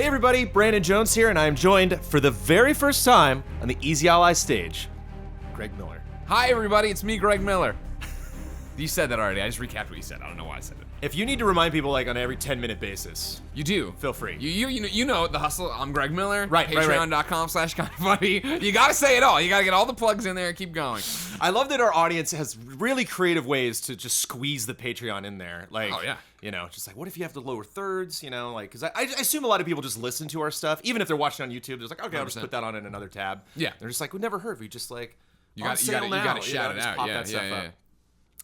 Hey everybody, Brandon Jones here, and I am joined for the very first time on the Easy Ally stage, Greg Miller. Hi everybody, it's me, Greg Miller. You said that already. I just recapped what you said. I don't know why I said it. If you need to remind people like on every 10-minute basis, You do. feel free. You know the hustle. I'm Greg Miller. Right. Patreon.com/kindoffunny. You gotta say it all. You gotta get all the plugs in there and keep going. I love that our audience has really creative ways to just squeeze the Patreon in there. Like, Oh, yeah. Just like, what if you have the lower thirds, because I assume a lot of people just listen to our stuff, even if they're watching on YouTube, they're like, okay, I'll just 100%. put that on in another tab. Yeah. They're just like, we never heard. We just like, You on gotta sale now, shout it just out. pop Yeah, that stuff yeah, up. yeah.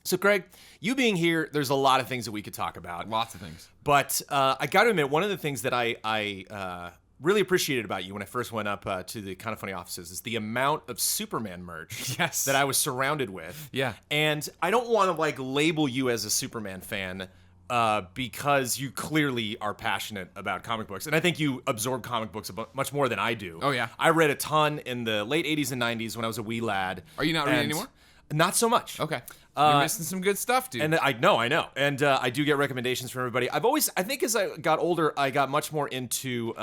So, Greg, you being here, there's a lot of things that we could talk about. Lots of things. But I got to admit, one of the things that I really appreciated about you when I first went up to the Kind of Funny offices is the amount of Superman merch Yes. that I was surrounded with. Yeah. And I don't want to label you as a Superman fan because you clearly are passionate about comic books. And I think you absorb comic books much more than I do. Oh, yeah. I read a ton in the late 80s and 90s when I was a wee lad. Are you not reading anymore? Not so much. Okay. You're missing some good stuff, dude. And I know. And I do get recommendations from everybody. I think as I got older, I got much more into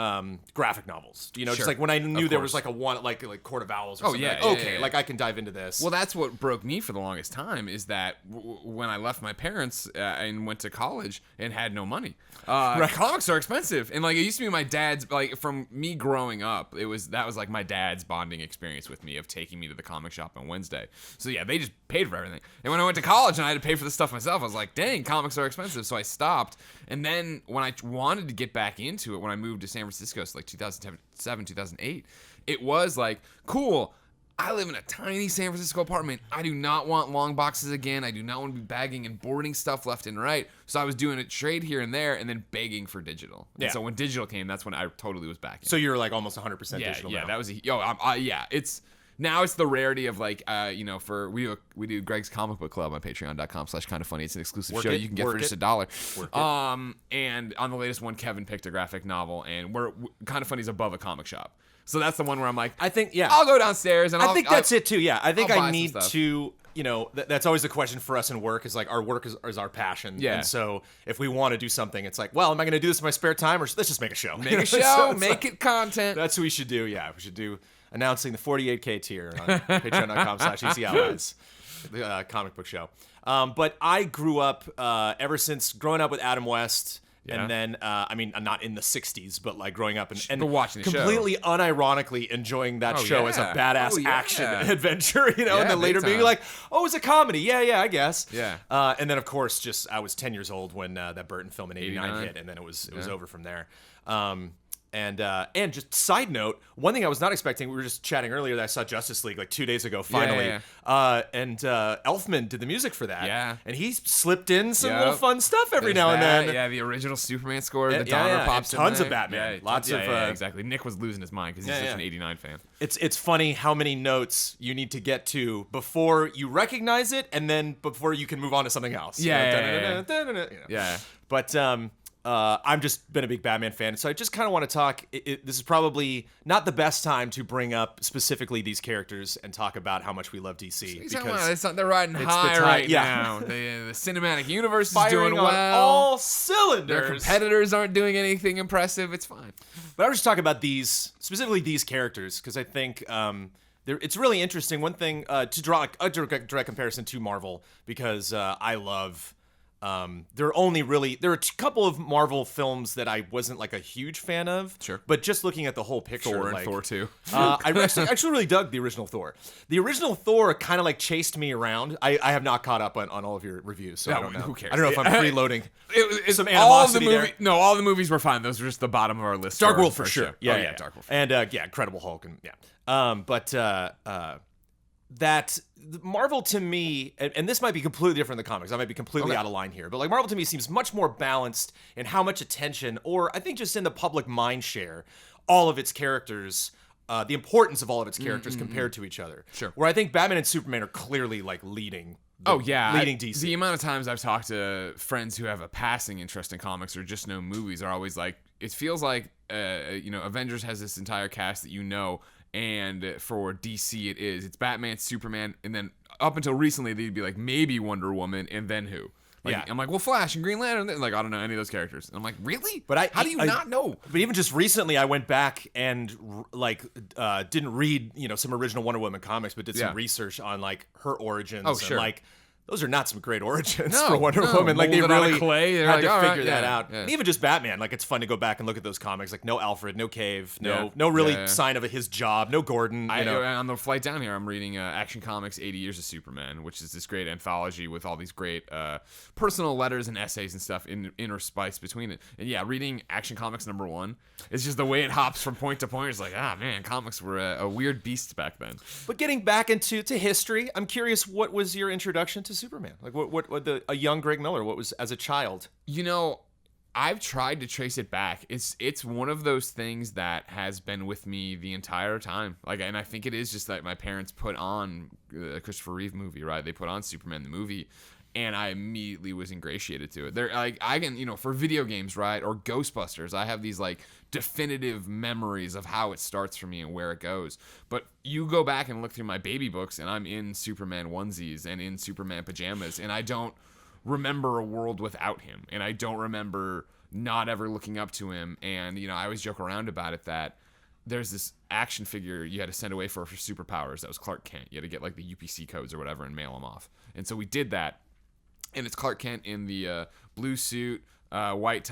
graphic novels. Just Sure. like when I knew there was course. like a one, like Court of Owls or Oh, something. yeah, like, yeah, okay, yeah, yeah. like I can dive into this. Well, that's what broke me for the longest time is that when I left my parents and went to college and had no money. Comics are expensive. And it used to be my dad's, from me growing up, that was my dad's bonding experience with me of taking me to the comic shop on Wednesday. So yeah, they just paid for everything. And when I went to college and I had to pay for the stuff myself, I was like, dang, comics are expensive. So I stopped. And then when I wanted to get back into it, when I moved to San Francisco, so 2007, 2008, it was cool. I live in a tiny San Francisco apartment. I do not want long boxes again. I do not want to be bagging and boarding stuff left and right. So I was doing a trade here and there and then begging for digital. Yeah. And so when digital came, that's when I totally was back in. So you're almost 100% digital Yeah, now. that was it's the rarity of we do Greg's Comic Book Club on patreon.com/kindoffunny. It's an exclusive show you can get for just $1. And on the latest one, Kevin picked a graphic novel, and Kind of Funny's above a comic shop. So that's the one where I'm like, I think, yeah. I'll go downstairs and I think that's it too. Yeah, I think I'll buy I some need stuff. to. That's always the question for us in work is our work is our passion. Yeah. And so if we want to do something, it's am I going to do this in my spare time or let's just make a show? Make a show, So it's make it content. That's what we should do. Yeah, we should do announcing the 48K tier on patreon.com/easyalis, the comic book show. But I grew up ever since growing up with Adam West. Yeah. And then, I'm not in the 60s, but growing up and But watching the show. completely unironically enjoying that show as a yeah. badass Oh, yeah. action adventure, and then big later being time. like, oh, it's a comedy. Yeah, I guess. Yeah. And then, of course, I was 10 years old when that Burton film in 89 89. hit, and then it was over from there. And just side note, one thing I was not expecting, we were just chatting earlier that I saw Justice League 2 days ago, finally. And Elfman did the music for that. Yeah. And he slipped in some Yep. little fun stuff every now and then. Yeah, the original Superman score, the Yeah, Donner yeah, pops and tons in of there. Batman. Lots of, exactly. Nick was losing his mind because he's such an 89 fan. It's funny how many notes you need to get to before you recognize it and then before you can move on to something else. Yeah. Yeah. But I've just been a big Batman fan, so I just kind of want to talk. This is probably not the best time to bring up specifically these characters and talk about how much we love DC. They're riding high right now. The cinematic universe is doing well. On all cylinders. Their competitors aren't doing anything impressive. It's fine. But I was just talking about specifically these characters, because I think it's really interesting. One thing to draw a direct comparison to Marvel, because I love. There are a couple of Marvel films that I wasn't a huge fan of. Sure. But just looking at the whole picture, Thor and Thor 2. I actually really dug the original Thor. The original Thor kind of chased me around. I have not caught up on all of your reviews, so I don't know. Who cares? I don't know if I'm freeloading. It's some animosity there. No, all the movies were fine. Those are just the bottom of our list. Dark World for sure. Show. Yeah, Dark World. And Incredible Hulk and that Marvel to me, and this might be completely different in the comics. I might be completely out of line here, but Marvel to me seems much more balanced in how much attention, or I think just in the public mind share, all of its characters, the importance of all of its characters compared to each other. Sure. Where I think Batman and Superman are clearly leading. Leading DC. The amount of times I've talked to friends who have a passing interest in comics or just know movies are always like, it feels like, Avengers has this entire cast that and for DC it's Batman, Superman, and then up until recently they'd be like maybe Wonder Woman, and then who? Like, Yeah. I'm like, well, Flash and Green Lantern. Like, I don't know any of those characters. And I'm like, really? But how do you not know? But even just recently, I went back and didn't read some original Wonder Woman comics, but did some research on like her origins. Oh, sure. And, like, those are not some great origins No, for Wonder no. Woman. Like, they Molded out of really clay. They're had like, to all right, figure that yeah, out. yeah. And even just Batman, like, it's fun to go back and look at those comics. Like, no Alfred, no Cave, no really sign of his job, no Gordon. On the flight down here, I'm reading Action Comics 80 Years of Superman, which is this great anthology with all these great personal letters and essays and stuff interspiced between it. And yeah, reading Action Comics #1, it's just the way it hops from point to point. It's like, man, comics were a weird beast back then. But getting back into history, I'm curious, what was your introduction to Superman? Like, what a young Greg Miller, what was as a child? I've tried to trace it back. It's one of those things that has been with me the entire time. Like, and I think it is just that my parents put on a Christopher Reeve movie, right? They put on Superman the movie, and I immediately was ingratiated to it. They're like, I can, for video games, right, or Ghostbusters, I have these like definitive memories of how it starts for me and where it goes. But you go back and look through my baby books, and I'm in Superman onesies and in Superman pajamas, and I don't remember a world without him, and I don't remember not ever looking up to him. And I always joke around about it that there's this action figure you had to send away for superpowers that was Clark Kent. You had to get like the UPC codes or whatever and mail him off, and so we did that. And it's Clark Kent in the blue suit, white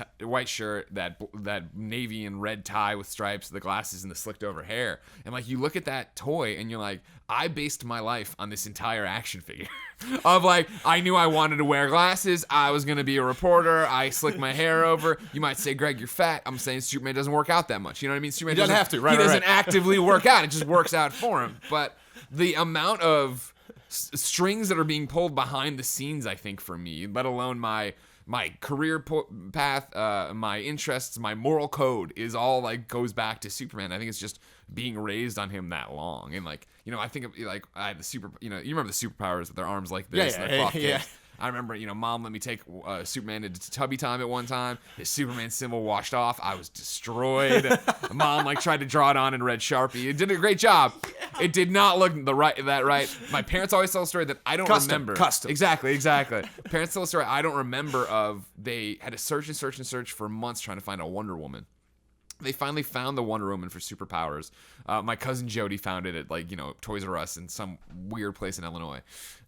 shirt, that navy and red tie with stripes, the glasses, and the slicked over hair. And like, you look at that toy and you're like, I based my life on this entire action figure. Of like, I knew I wanted to wear glasses. I was gonna be a reporter. I slicked my hair over. You might say, Greg, you're fat. I'm saying Superman doesn't work out that much. You know what I mean? Superman doesn't have to. Right, he right, doesn't right. actively work out. It just works out for him. But the amount of strings that are being pulled behind the scenes, I think, for me, let alone my career path, my interests, my moral code is all like goes back to Superman. I think it's just being raised on him that long. And like, I think of like, I had the you remember the superpowers with their arms like this. Yeah. I remember, Mom let me take Superman into Tubby Time at one time. His Superman symbol washed off. I was destroyed. Mom tried to draw it on in red Sharpie. It did a great job. Yeah. It did not look that right. My parents always tell a story that I don't remember. Custom. Exactly. Parents tell a story I don't remember of. They had to search for months trying to find a Wonder Woman. They finally found the Wonder Woman for superpowers. My cousin Jody found it at Toys R Us in some weird place in Illinois.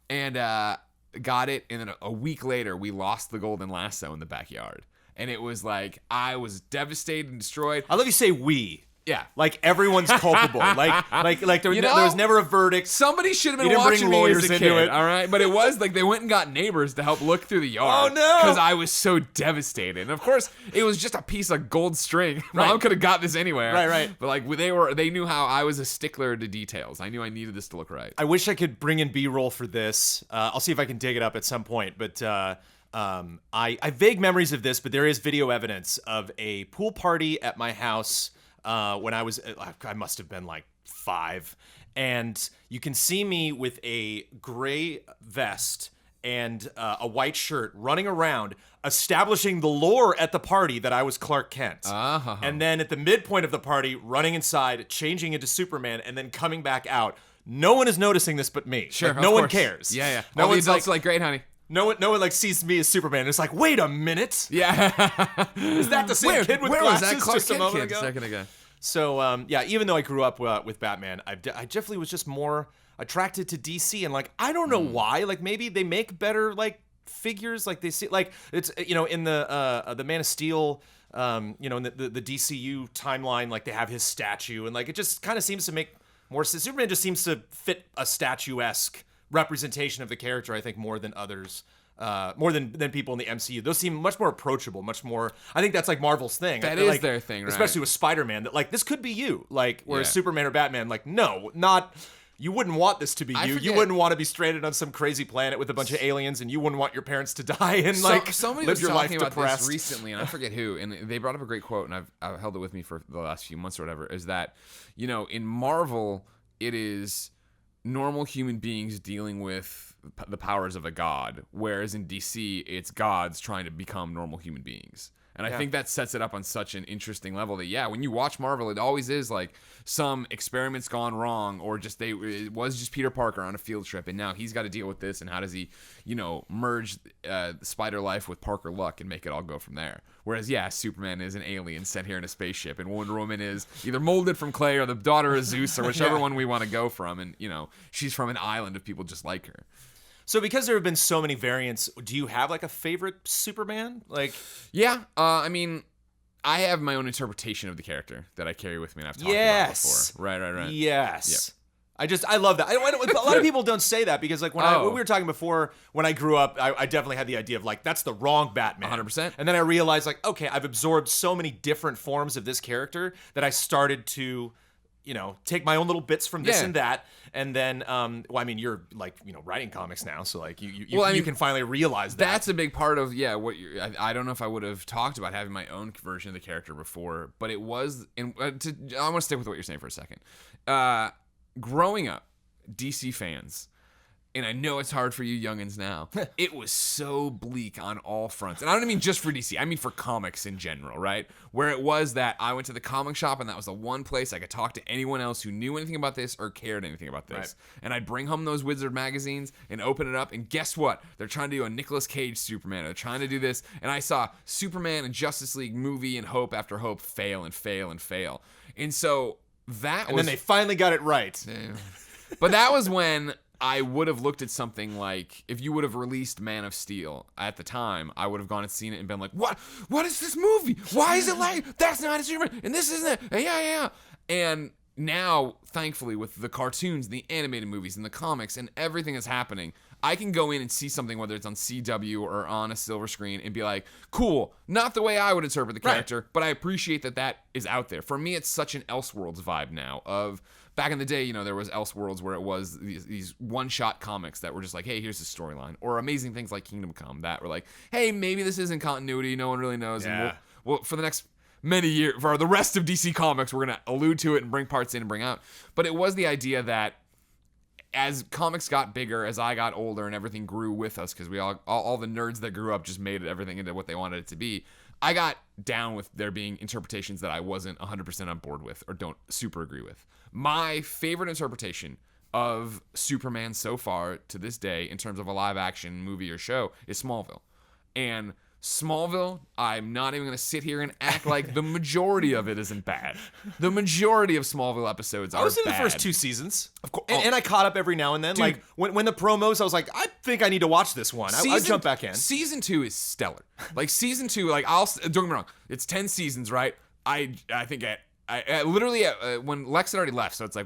And got it, and then a week later we lost the golden lasso in the backyard, and it was like I was devastated and destroyed. I love you say we. Yeah, like everyone's culpable. like there was never a verdict. Somebody should have been didn't watching bring me lawyers as a into kid, it. all right? But it was like they went and got neighbors to help look through the yard. Oh no! Because I was so devastated. And of course, it was just a piece of gold string. Right. Mom could have got this anywhere. Right. But like they knew how I was a stickler to details. I knew I needed this to look right. I wish I could bring in B-roll for this. I'll see if I can dig it up at some point. But I vague memories of this, but there is video evidence of a pool party at my house. When I must have been like 5, and you can see me with a gray vest and a white shirt running around, establishing the lore at the party that I was Clark Kent. Uh-huh. And then at the midpoint of the party, running inside, changing into Superman, and then coming back out. No one is noticing this but me. Sure, no one cares. Yeah. No All the one's adults are like, great, honey. No one sees me as Superman. It's like, wait a minute. Yeah. Is that the same kid with where glasses was that Clark just a Kent moment kid ago? a second ago? So, even though I grew up with Batman, I definitely was just more attracted to DC. And, like, I don't know why. Like, maybe they make better, like, figures. Like, they see, like, it's, in the Man of Steel, in the DCU timeline, like, they have his statue. And, like, it just kind of seems to make more sense. Superman just seems to fit a statuesque representation of the character, I think, more than others. More than people in the MCU. Those seem much more approachable, much more. I think that's like Marvel's thing. That is is their thing, right? Especially with Spider-Man, that like this could be you. Like whereas Yeah. Superman or Batman, like no, not. You wouldn't want this to be you. You wouldn't want to be stranded on some crazy planet with a bunch of aliens, and you wouldn't want your parents to die and somebody live was your life talking about depressed. this recently, and I forget who, and they brought up a great quote, and I've held it with me for the last few months or whatever. Is that in Marvel it is normal human beings dealing with the powers of a god, whereas in DC it's gods trying to become normal human beings. And I think that sets it up on such an interesting level that, when you watch Marvel, it always is like some experiment's gone wrong, or it was just Peter Parker on a field trip, and now he's got to deal with this, and how does he, merge Spider life with Parker luck and make it all go from there. Whereas, Superman is an alien sent here in a spaceship, and Wonder Woman is either molded from clay or the daughter of Zeus, or whichever one we want to go from, and, she's from an island of people just like her. So because there have been so many variants, do you have like a favorite Superman? Like, I mean, I have my own interpretation of the character that I carry with me, and I've talked about before. Right. Yes. Yep. I love that. A lot of people don't say that because like when we were talking before, when I grew up, I definitely had the idea of like, that's the wrong Batman. 100%. And then I realized like, okay, I've absorbed so many different forms of this character that I started to, take my own little bits from this and that. And then, you're like, writing comics now. So like you can finally realize that. That's a big part of, what I don't know if I would have talked about having my own version of the character before, but it was, I want to stick with what you're saying for a second. Growing up, DC fans, and I know it's hard for you youngins now, it was so bleak on all fronts. And I don't mean just for DC, I mean for comics in general, right? Where it was that I went to the comic shop and that was the one place I could talk to anyone else who knew anything about this or cared anything about this. Right. And I'd bring home those Wizard magazines and open it up, and guess what? They're trying to do a Nicolas Cage Superman. They're trying to do this. And I saw Superman and Justice League movie and hope after hope fail and fail and fail. And so then they finally got it right. But that was when I would have looked at something like, if you would have released Man of Steel at the time, I would have gone and seen it and been like, what is this movie? Why is it like, that's not a Superman, and this isn't it, yeah. And now, thankfully, with the cartoons, the animated movies, and the comics, and everything that's happening, I can go in and see something, whether it's on CW or on a silver screen, and be like, cool, not the way I would interpret the character, but I appreciate that is out there. For me, it's such an Elseworlds vibe now of, back in the day, there was Elseworlds where it was these one-shot comics that were just like, hey, here's the storyline. Or amazing things like Kingdom Come that were like, hey, maybe this isn't continuity, no one really knows. Yeah. And we'll for the next many years, for the rest of DC Comics, we're going to allude to it and bring parts in and bring out. But it was the idea that as comics got bigger, as I got older and everything grew with us, because we all the nerds that grew up just made everything into what they wanted it to be, I got down with there being interpretations that I wasn't 100% on board with or don't super agree with. My favorite interpretation of Superman so far to this day in terms of a live action movie or show is Smallville. And Smallville, I'm not even going to sit here and act like the majority of it isn't bad. The majority of Smallville episodes are bad. I was in the first 2 seasons. Of course. And I caught up every now and then. Dude, like when the promos, I was like, I think I need to watch this one. I'll jump back in. Season 2 is stellar. Like season 2, like don't get me wrong, it's 10 seasons, right? I think I literally when Lex had already left, so it's like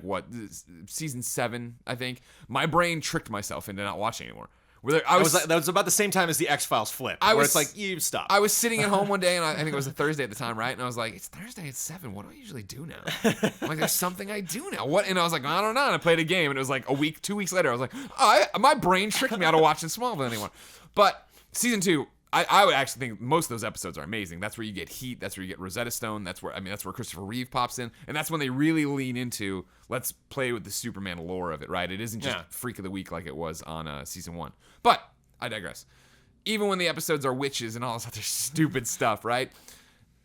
season 7, I think. My brain tricked myself into not watching anymore. That was about the same time as the X-Files flip, where it's like, you stop. I was sitting at home one day, and I think it was a Thursday at the time, right? And I was like, it's Thursday at 7. What do I usually do now? I'm like, there's something I do now. What? And I was like, I don't know. And I played a game, and it was like 2 weeks later. I was like, my brain tricked me out of watching Smallville anymore. But season 2, I would actually think most of those episodes are amazing. That's where you get Heat. That's where you get Rosetta Stone. That's where Christopher Reeve pops in, and that's when they really lean into let's play with the Superman lore of it. Right? It isn't just Freak of the Week like it was on season 1. But I digress. Even when the episodes are witches and all this other stupid stuff, right?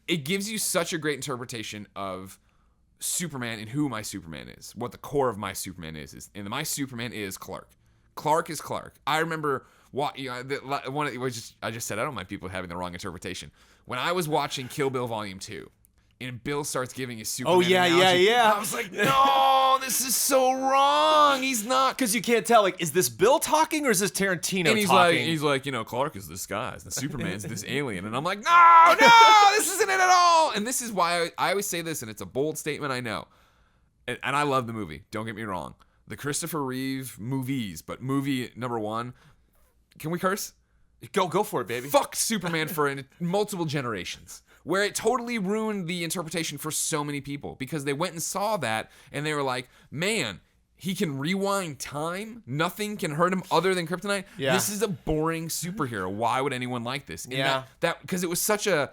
It gives you such a great interpretation of Superman and who my Superman is, what the core of my Superman is. And my Superman is Clark. Clark is Clark. I remember I just said I don't mind people having the wrong interpretation. When I was watching Kill Bill Volume 2, and Bill starts giving his Superman analogy, I was like, no, this is so wrong. He's not. Because you can't tell, like, is this Bill talking or is this Tarantino and talking? He's like, Clark is this guy, and Superman's this alien. And I'm like, no, this isn't it at all. And this is why I always say this, and it's a bold statement, I know. And I love the movie, don't get me wrong. The Christopher Reeve movies, but movie number 1, can we curse? Go for it, baby. Fuck Superman for multiple generations. Where it totally ruined the interpretation for so many people because they went and saw that and they were like, man, he can rewind time. Nothing can hurt him other than kryptonite. Yeah. This is a boring superhero. Why would anyone like this? And that because it was such a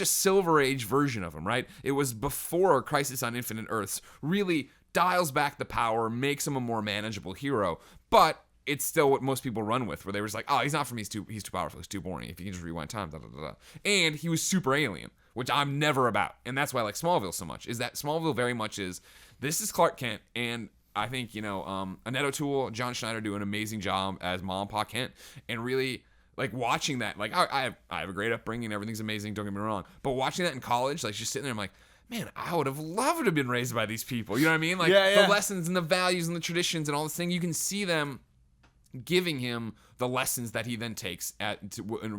Silver Age version of him, right? It was before Crisis on Infinite Earths really dials back the power, makes him a more manageable hero. But it's still what most people run with, where they were just like, oh, he's not for me, he's too powerful, he's too boring. If you can just rewind time, da da da da. And he was super alien, which I'm never about, and that's why I like Smallville so much. Is that Smallville very much is this is Clark Kent, and I think Annette O'Toole, John Schneider do an amazing job as Mom and Pa Kent, and really like watching that. Like I have a great upbringing, everything's amazing. Don't get me wrong, but watching that in college, like just sitting there, I'm like, man, I would have loved to have been raised by these people. You know what I mean? Like the lessons and the values and the traditions and all this thing. You can see them giving him the lessons that he then takes and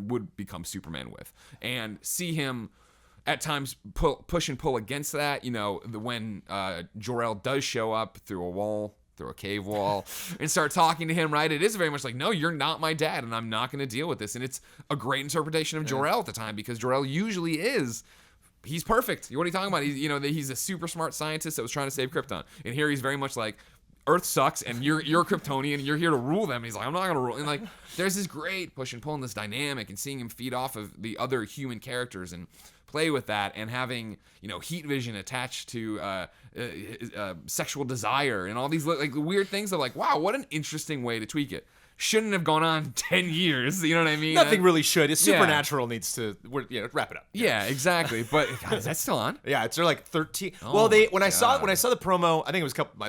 would become Superman with, and see him at times push and pull against that. When Jor-El does show up through a cave wall, and start talking to him, right? It is very much like, no, you're not my dad, and I'm not going to deal with this. And it's a great interpretation of Jor-El at the time, because Jor-El usually is. He's perfect. What are you talking about? He's a super smart scientist that was trying to save Krypton. And here he's very much like, Earth sucks, and you're Kryptonian, and you're here to rule them. And he's like, I'm not gonna rule. And like, there's this great push and pull in this dynamic, and seeing him feed off of the other human characters and play with that, and having heat vision attached to sexual desire and all these like weird things. Of like, wow, what an interesting way to tweak it. Shouldn't have gone on 10 years. You know what I mean? Nothing really should. It's Supernatural needs to wrap it up. Yeah, exactly. But God, is that still on? Yeah, it's like 13. Oh, well, when I saw the promo, I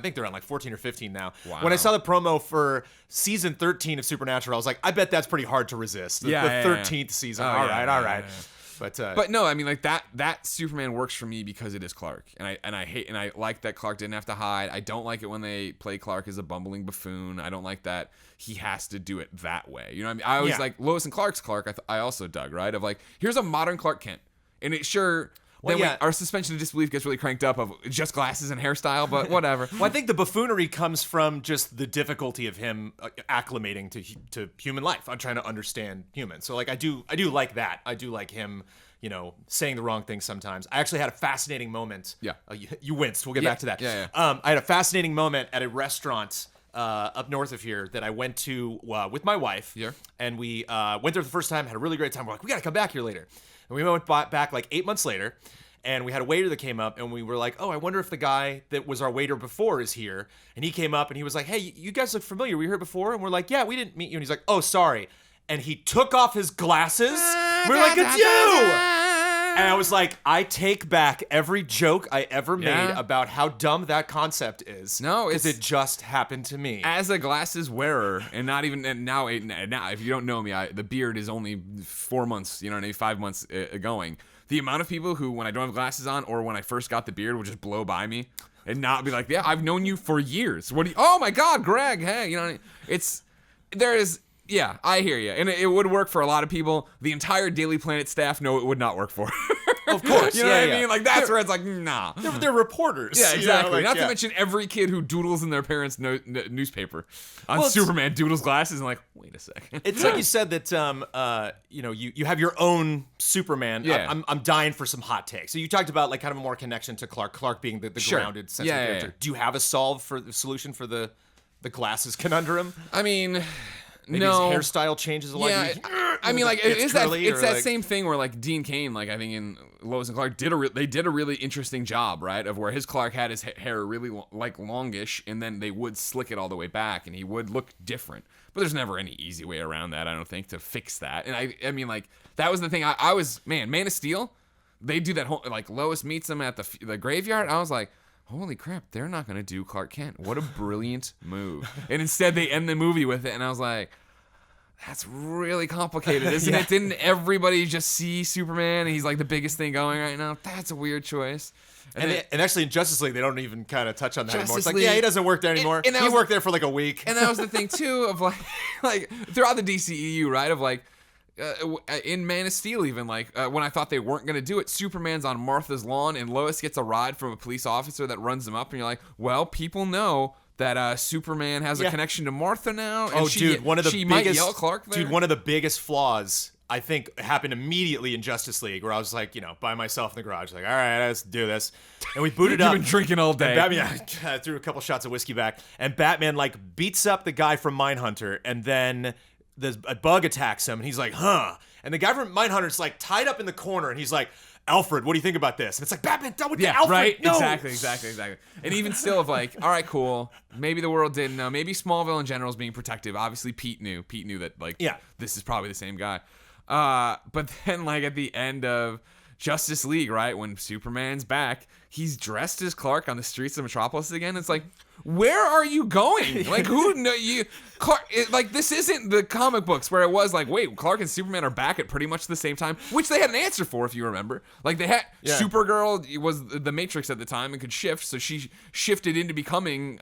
think they're on like 14 or 15 now. Wow. When I saw the promo for season 13 of Supernatural, I was like, I bet that's pretty hard to resist. The 13th season. Oh, all right. Yeah. But no, I mean, like that Superman works for me because it is Clark, and I like that Clark didn't have to hide. I don't like it when they play Clark as a bumbling buffoon. I don't like that he has to do it that way. You know what I mean? I always like Lois and Clark's Clark. I also dug, right, of like, here's a modern Clark Kent, and it sure. Our suspension of disbelief gets really cranked up of just glasses and hairstyle, but whatever. Well, I think the buffoonery comes from just the difficulty of him acclimating to human life. I'm trying to understand humans. So like I do like that. I do like him, saying the wrong thing sometimes. I actually had a fascinating moment. Yeah. You winced. We'll get back to that. Yeah. I had a fascinating moment at a restaurant up north of here that I went to with my wife. Yeah. And we went there the first time, had a really great time. We're like, we got to come back here later. And we went back like 8 months later, and we had a waiter that came up, and we were like, oh, I wonder if the guy that was our waiter before is here. And he came up, and he was like, hey, you guys look familiar. Were you here before? And we're like, yeah, we didn't meet you. And he's like, oh, sorry. And he took off his glasses. We're like, it's you! And I was like, I take back every joke I ever made about how dumb that concept is. No, because it just happened to me. As a glasses wearer, and now if you don't know me, the beard is only 4 months, 5 months going. The amount of people who, when I don't have glasses on, or when I first got the beard, would just blow by me and not be like, yeah, I've known you for years. Oh my God, Greg, hey, yeah, I hear you. And it would work for a lot of people. The entire Daily Planet staff, no, it would not work for. Of course. You know what I mean? Like, that's where it's like, nah. They're reporters. Yeah, exactly. Not to mention every kid who doodles in their parents' newspaper on Superman doodles glasses and like, wait a second. It's like you said that, you have your own Superman. Yeah. I'm dying for some hot takes. So you talked about like kind of a more connection to Clark being the grounded, sensitive character. Do you have a solution for the glasses conundrum? I mean... Maybe his hairstyle changes a lot. Yeah, I mean, like it's that same thing where like Dean Cain, like I think in Lois and Clark they did a really interesting job, right? Of where his Clark had his hair really longish, and then they would slick it all the way back, and he would look different. But there's never any easy way around that, I don't think, to fix that. And I mean, like that was the thing. I was Man of Steel. They do that whole like Lois meets him at the graveyard. I was like, holy crap, they're not going to do Clark Kent. What a brilliant move. And instead they end the movie with it, and I was like, that's really complicated, isn't it? Didn't everybody just see Superman and he's like the biggest thing going right now? That's a weird choice. And actually in Justice League, they don't even kind of touch on that anymore. It's like, he doesn't work there anymore. He worked there for like a week. And that was the thing, too, of like throughout the DCEU, right, of like, in Man of Steel even, like, when I thought they weren't going to do it, Superman's on Martha's lawn and Lois gets a ride from a police officer that runs him up, and you're like, well, people know that Superman has a connection to Martha now, and might yell Clark there. Dude, one of the biggest flaws, I think, happened immediately in Justice League, where I was like, by myself in the garage, like, all right, let's do this. And we booted up. You've been drinking all day. I threw a couple shots of whiskey back, and Batman, like, beats up the guy from Mindhunter, and then a bug attacks him, and he's like, huh. And the guy from Mindhunter's like tied up in the corner, and he's like, Alfred, what do you think about this? And it's like, Batman, done with Yeah, Alfred. right. No. Exactly. And even still, of like, all right, cool. Maybe the world didn't know. Maybe Smallville in general is being protective. Obviously, Pete knew. Pete knew that like, this is probably the same guy. But then like at the end of Justice League, right, when Superman's back, he's dressed as Clark on the streets of Metropolis again. It's like, where are you going? Like, who know you? Clark, like, this isn't the comic books where it was like, wait, Clark and Superman are back at pretty much the same time, which they had an answer for, if you remember. Like, they had Supergirl was the Matrix at the time and could shift, so she shifted into becoming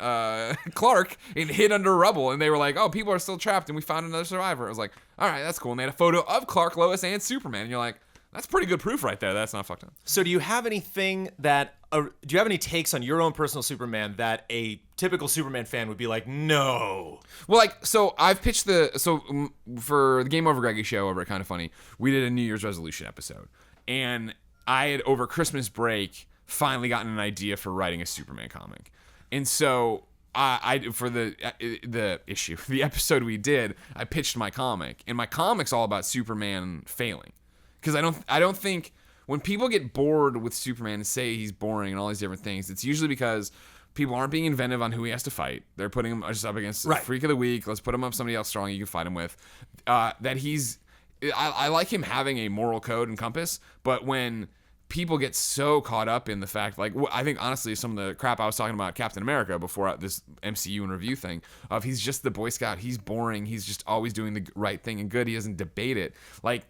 Clark and hid under rubble. And they were like, oh, people are still trapped, and we found another survivor. I was like, all right, that's cool. And they had a photo of Clark, Lois, and Superman. And you're like, that's pretty good proof right there. That's not fucked up. So do you have anything that, do you have any takes on your own personal Superman that a typical Superman fan would be like, no? Well, like, so I've pitched for the Game Over Greggy show over at Kinda Funny, we did a New Year's resolution episode. And I had, over Christmas break, finally gotten an idea for writing a Superman comic. And so I for the episode we did, I pitched my comic. And my comic's all about Superman failing. Because I don't think when people get bored with Superman and say he's boring and all these different things, it's usually because people aren't being inventive on who he has to fight. They're putting him just up against Freak of the Week. Let's put him up somebody else strong you can fight him with. I like him having a moral code and compass, but when people get so caught up in the fact, like, I think honestly some of the crap I was talking about Captain America before this MCU and review thing, of he's just the Boy Scout, he's boring, he's just always doing the right thing and good, he doesn't debate it. Like,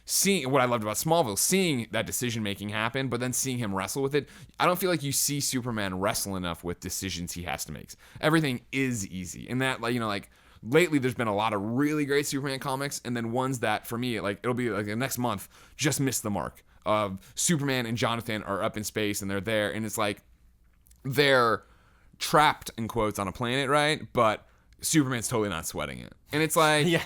seeing what I loved about Smallville, seeing that decision making happen, but then seeing him wrestle with it. I don't feel like you see Superman wrestle enough with decisions he has to make. Everything is easy, and that, like, you know, like lately there's been a lot of really great Superman comics, and then ones that for me, like, it'll be like the next month just missed the mark. Of Superman and Jonathan are up in space and they're there, and it's like they're trapped in quotes on a planet, right? But Superman's totally not sweating it, and it's like, Yeah.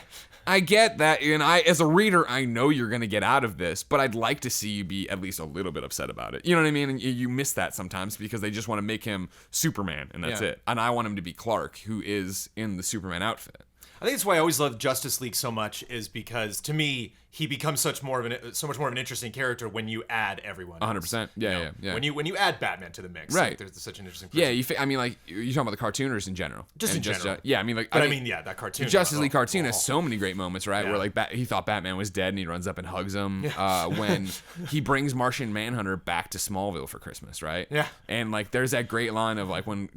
I get that, and I, as a reader, I know you're going to get out of this, but I'd like to see you be at least a little bit upset about it. You know what I mean? And you miss that sometimes because they just want to make him Superman, and that's it. And I want him to be Clark, who is in the Superman outfit. I think that's why I always loved Justice League so much, is because to me he becomes so much more of an interesting character when you add everyone. 100%. Yeah. When you add Batman to the mix, right? Like, there's such an interesting person. Yeah, I mean, like, you're talking about the cartooners in general. Just in general. Yeah, I mean, like, that cartoon. The Justice League cartoon has so many great moments, right? Where like he thought Batman was dead and he runs up and hugs him. When he brings Martian Manhunter back to Smallville for Christmas, right? Yeah. And like, there's that great line of like when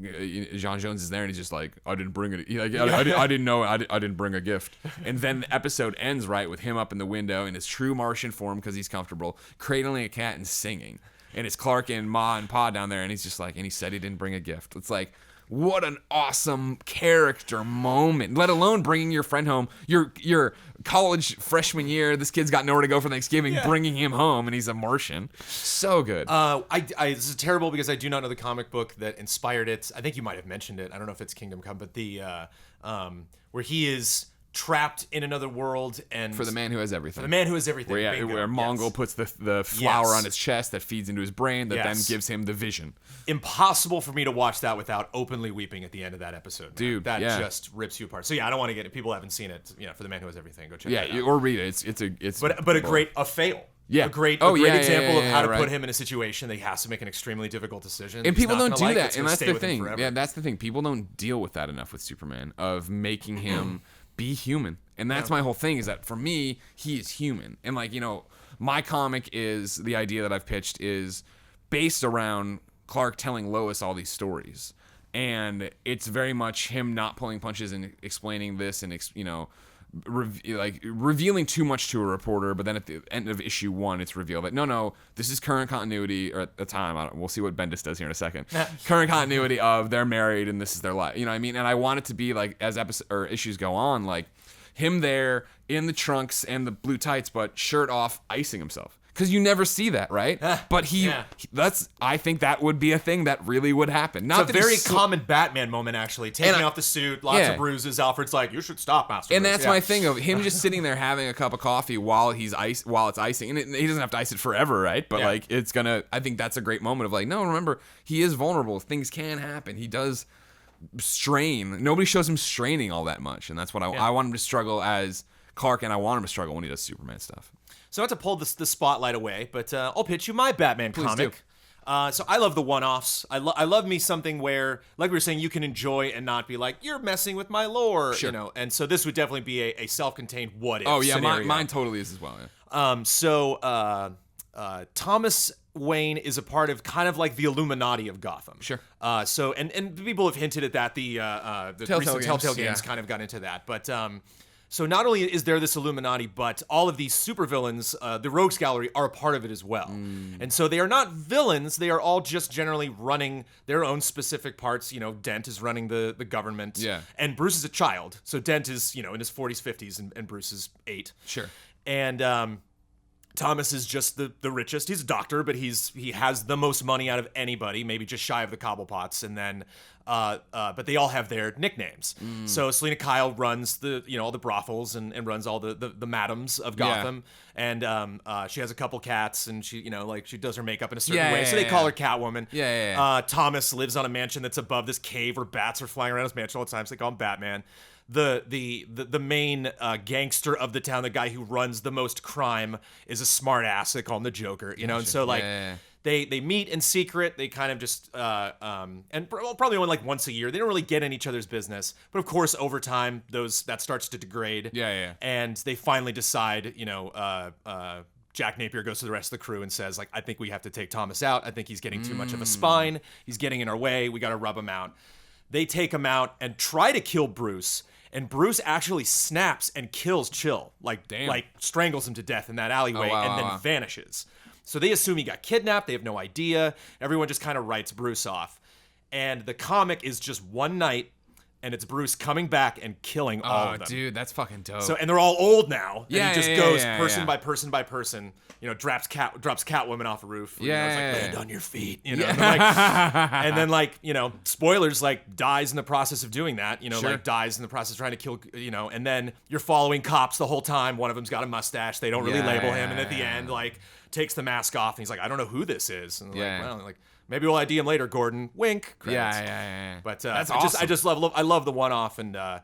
John Jones is there and he's just like, I didn't bring it. I didn't know. I didn't bring a gift. And then the episode ends right with him up in the window in his true Martian form because he's comfortable, cradling a cat and singing. And it's Clark and Ma and Pa down there, and he's just like, and he said he didn't bring a gift. It's like, what an awesome character moment. Let alone bringing your friend home, your college freshman year. This kid's got nowhere to go for Thanksgiving, bringing him home, and he's a Martian. So good. This is terrible because I do not know the comic book that inspired it. I think you might have mentioned it. I don't know if it's Kingdom Come, but the where he is trapped in another world, and for the man who has everything. Where Mongol puts the flower on his chest that feeds into his brain that then gives him the vision. Impossible for me to watch that without openly weeping at the end of that episode, man. Dude, that just rips you apart. So yeah, I don't want to get it. People haven't seen it. For the man who has everything, go check it out. Or read it. It's but a fail. Yeah. A great example of how to put him in a situation that he has to make an extremely difficult decision. And people don't do that, and that's the thing. Yeah, that's the thing. People don't deal with that enough with Superman, of making him be human. And that's my whole thing, is that for me, he is human. And like, my comic is, the idea that I've pitched is based around Clark telling Lois all these stories. And it's very much him not pulling punches and explaining this and, revealing too much to a reporter, but then at the end of issue 1, it's revealed that no, this is current continuity, or at the time, we'll see what Bendis does here in a second. Current continuity of they're married and this is their life. You know what I mean? And I want it to be like, as issues go on, like him there in the trunks and the blue tights, but shirt off, icing himself. Because you never see that, right? But I think that would be a thing that really would happen. It's a very common Batman moment, actually. Taking off the suit, lots of bruises. Alfred's like, you should stop, Master. And that's my thing of him just sitting there having a cup of coffee while it's icing. And he doesn't have to ice it forever, right? But like, I think that's a great moment of like, no, remember, he is vulnerable. Things can happen. He does strain. Nobody shows him straining all that much. And that's what I want him to struggle as Clark, and I want him to struggle when he does Superman stuff. So not to pull the spotlight away, but I'll pitch you my Batman Please comic. do. So I love the one-offs. I love me something where, like we were saying, you can enjoy and not be like, you're messing with my lore, Sure. you know. And so this would definitely be a self-contained what-if Oh yeah, scenario. mine totally is as well. Yeah. So Thomas Wayne is a part of kind of like the Illuminati of Gotham. Sure. So and people have hinted at that. The recent Telltale games yeah. kind of got into that. But so not only is there this Illuminati, but all of these supervillains, the Rogues Gallery, are a part of it as well. And so they are not villains. They are all just generally running their own specific parts. You know, Dent is running the government. Yeah. And Bruce is a child. So Dent is, you know, in his 40s, 50s, and Bruce is 8. Sure. And Thomas is just the richest. He's a doctor, but he has the most money out of anybody, maybe just shy of the Cobblepots. And then, but they all have their nicknames. So Selena Kyle runs all the brothels and runs all the madams of Gotham. And she has a couple cats, and she does her makeup in a certain way. So they call her Catwoman. Thomas lives on a mansion that's above this cave where bats are flying around his mansion all the time. So they call him Batman. The main gangster of the town, the guy who runs the most crime, is a smart ass. They call him the Joker, you know. And so they meet in secret. They kind of just and probably only like once a year. They don't really get in each other's business, but of course over time that starts to degrade. And they finally decide, Jack Napier goes to the rest of the crew and says, like, I think we have to take Thomas out. I think he's getting too much of a spine. He's getting in our way. We got to rub him out. They take him out and try to kill Bruce. And Bruce actually snaps and kills Chill, like strangles him to death in that alleyway, and then vanishes. So they assume he got kidnapped. They have no idea. Everyone just kind of writes Bruce off. And the comic is just one night, and it's Bruce coming back and killing all of them. Dude, that's fucking dope. So, and they're all old now. And he just goes person by by person, drops Catwoman off a roof. It's like, land on your feet. And then spoilers, dies in the process of doing that. Dies in the process of trying to kill, and then you're following cops the whole time. One of them's got a mustache. They don't really label him. And at the end, takes the mask off, and he's like, I don't know who this is. And maybe we'll ID him later, Gordon. Wink. Credits. But that's awesome. I just love the one-off, and of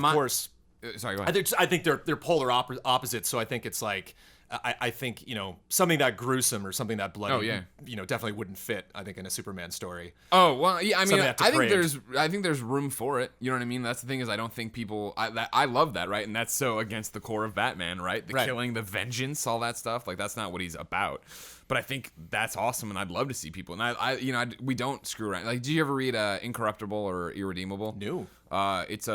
course. Sorry, go ahead. I think they're polar opposites. So I think it's like I think something that gruesome or something that bloody, definitely wouldn't fit. I think in a Superman story. Oh well, yeah. I mean, I think there's room for it. You know what I mean? That's the thing is I don't think people. I love that, right? And that's so against the core of Batman, right? The killing, the vengeance, all that stuff. Like that's not what he's about. But I think that's awesome, and I'd love to see people. And we don't screw around. Like, did you ever read Incorruptible or Irredeemable? No. It's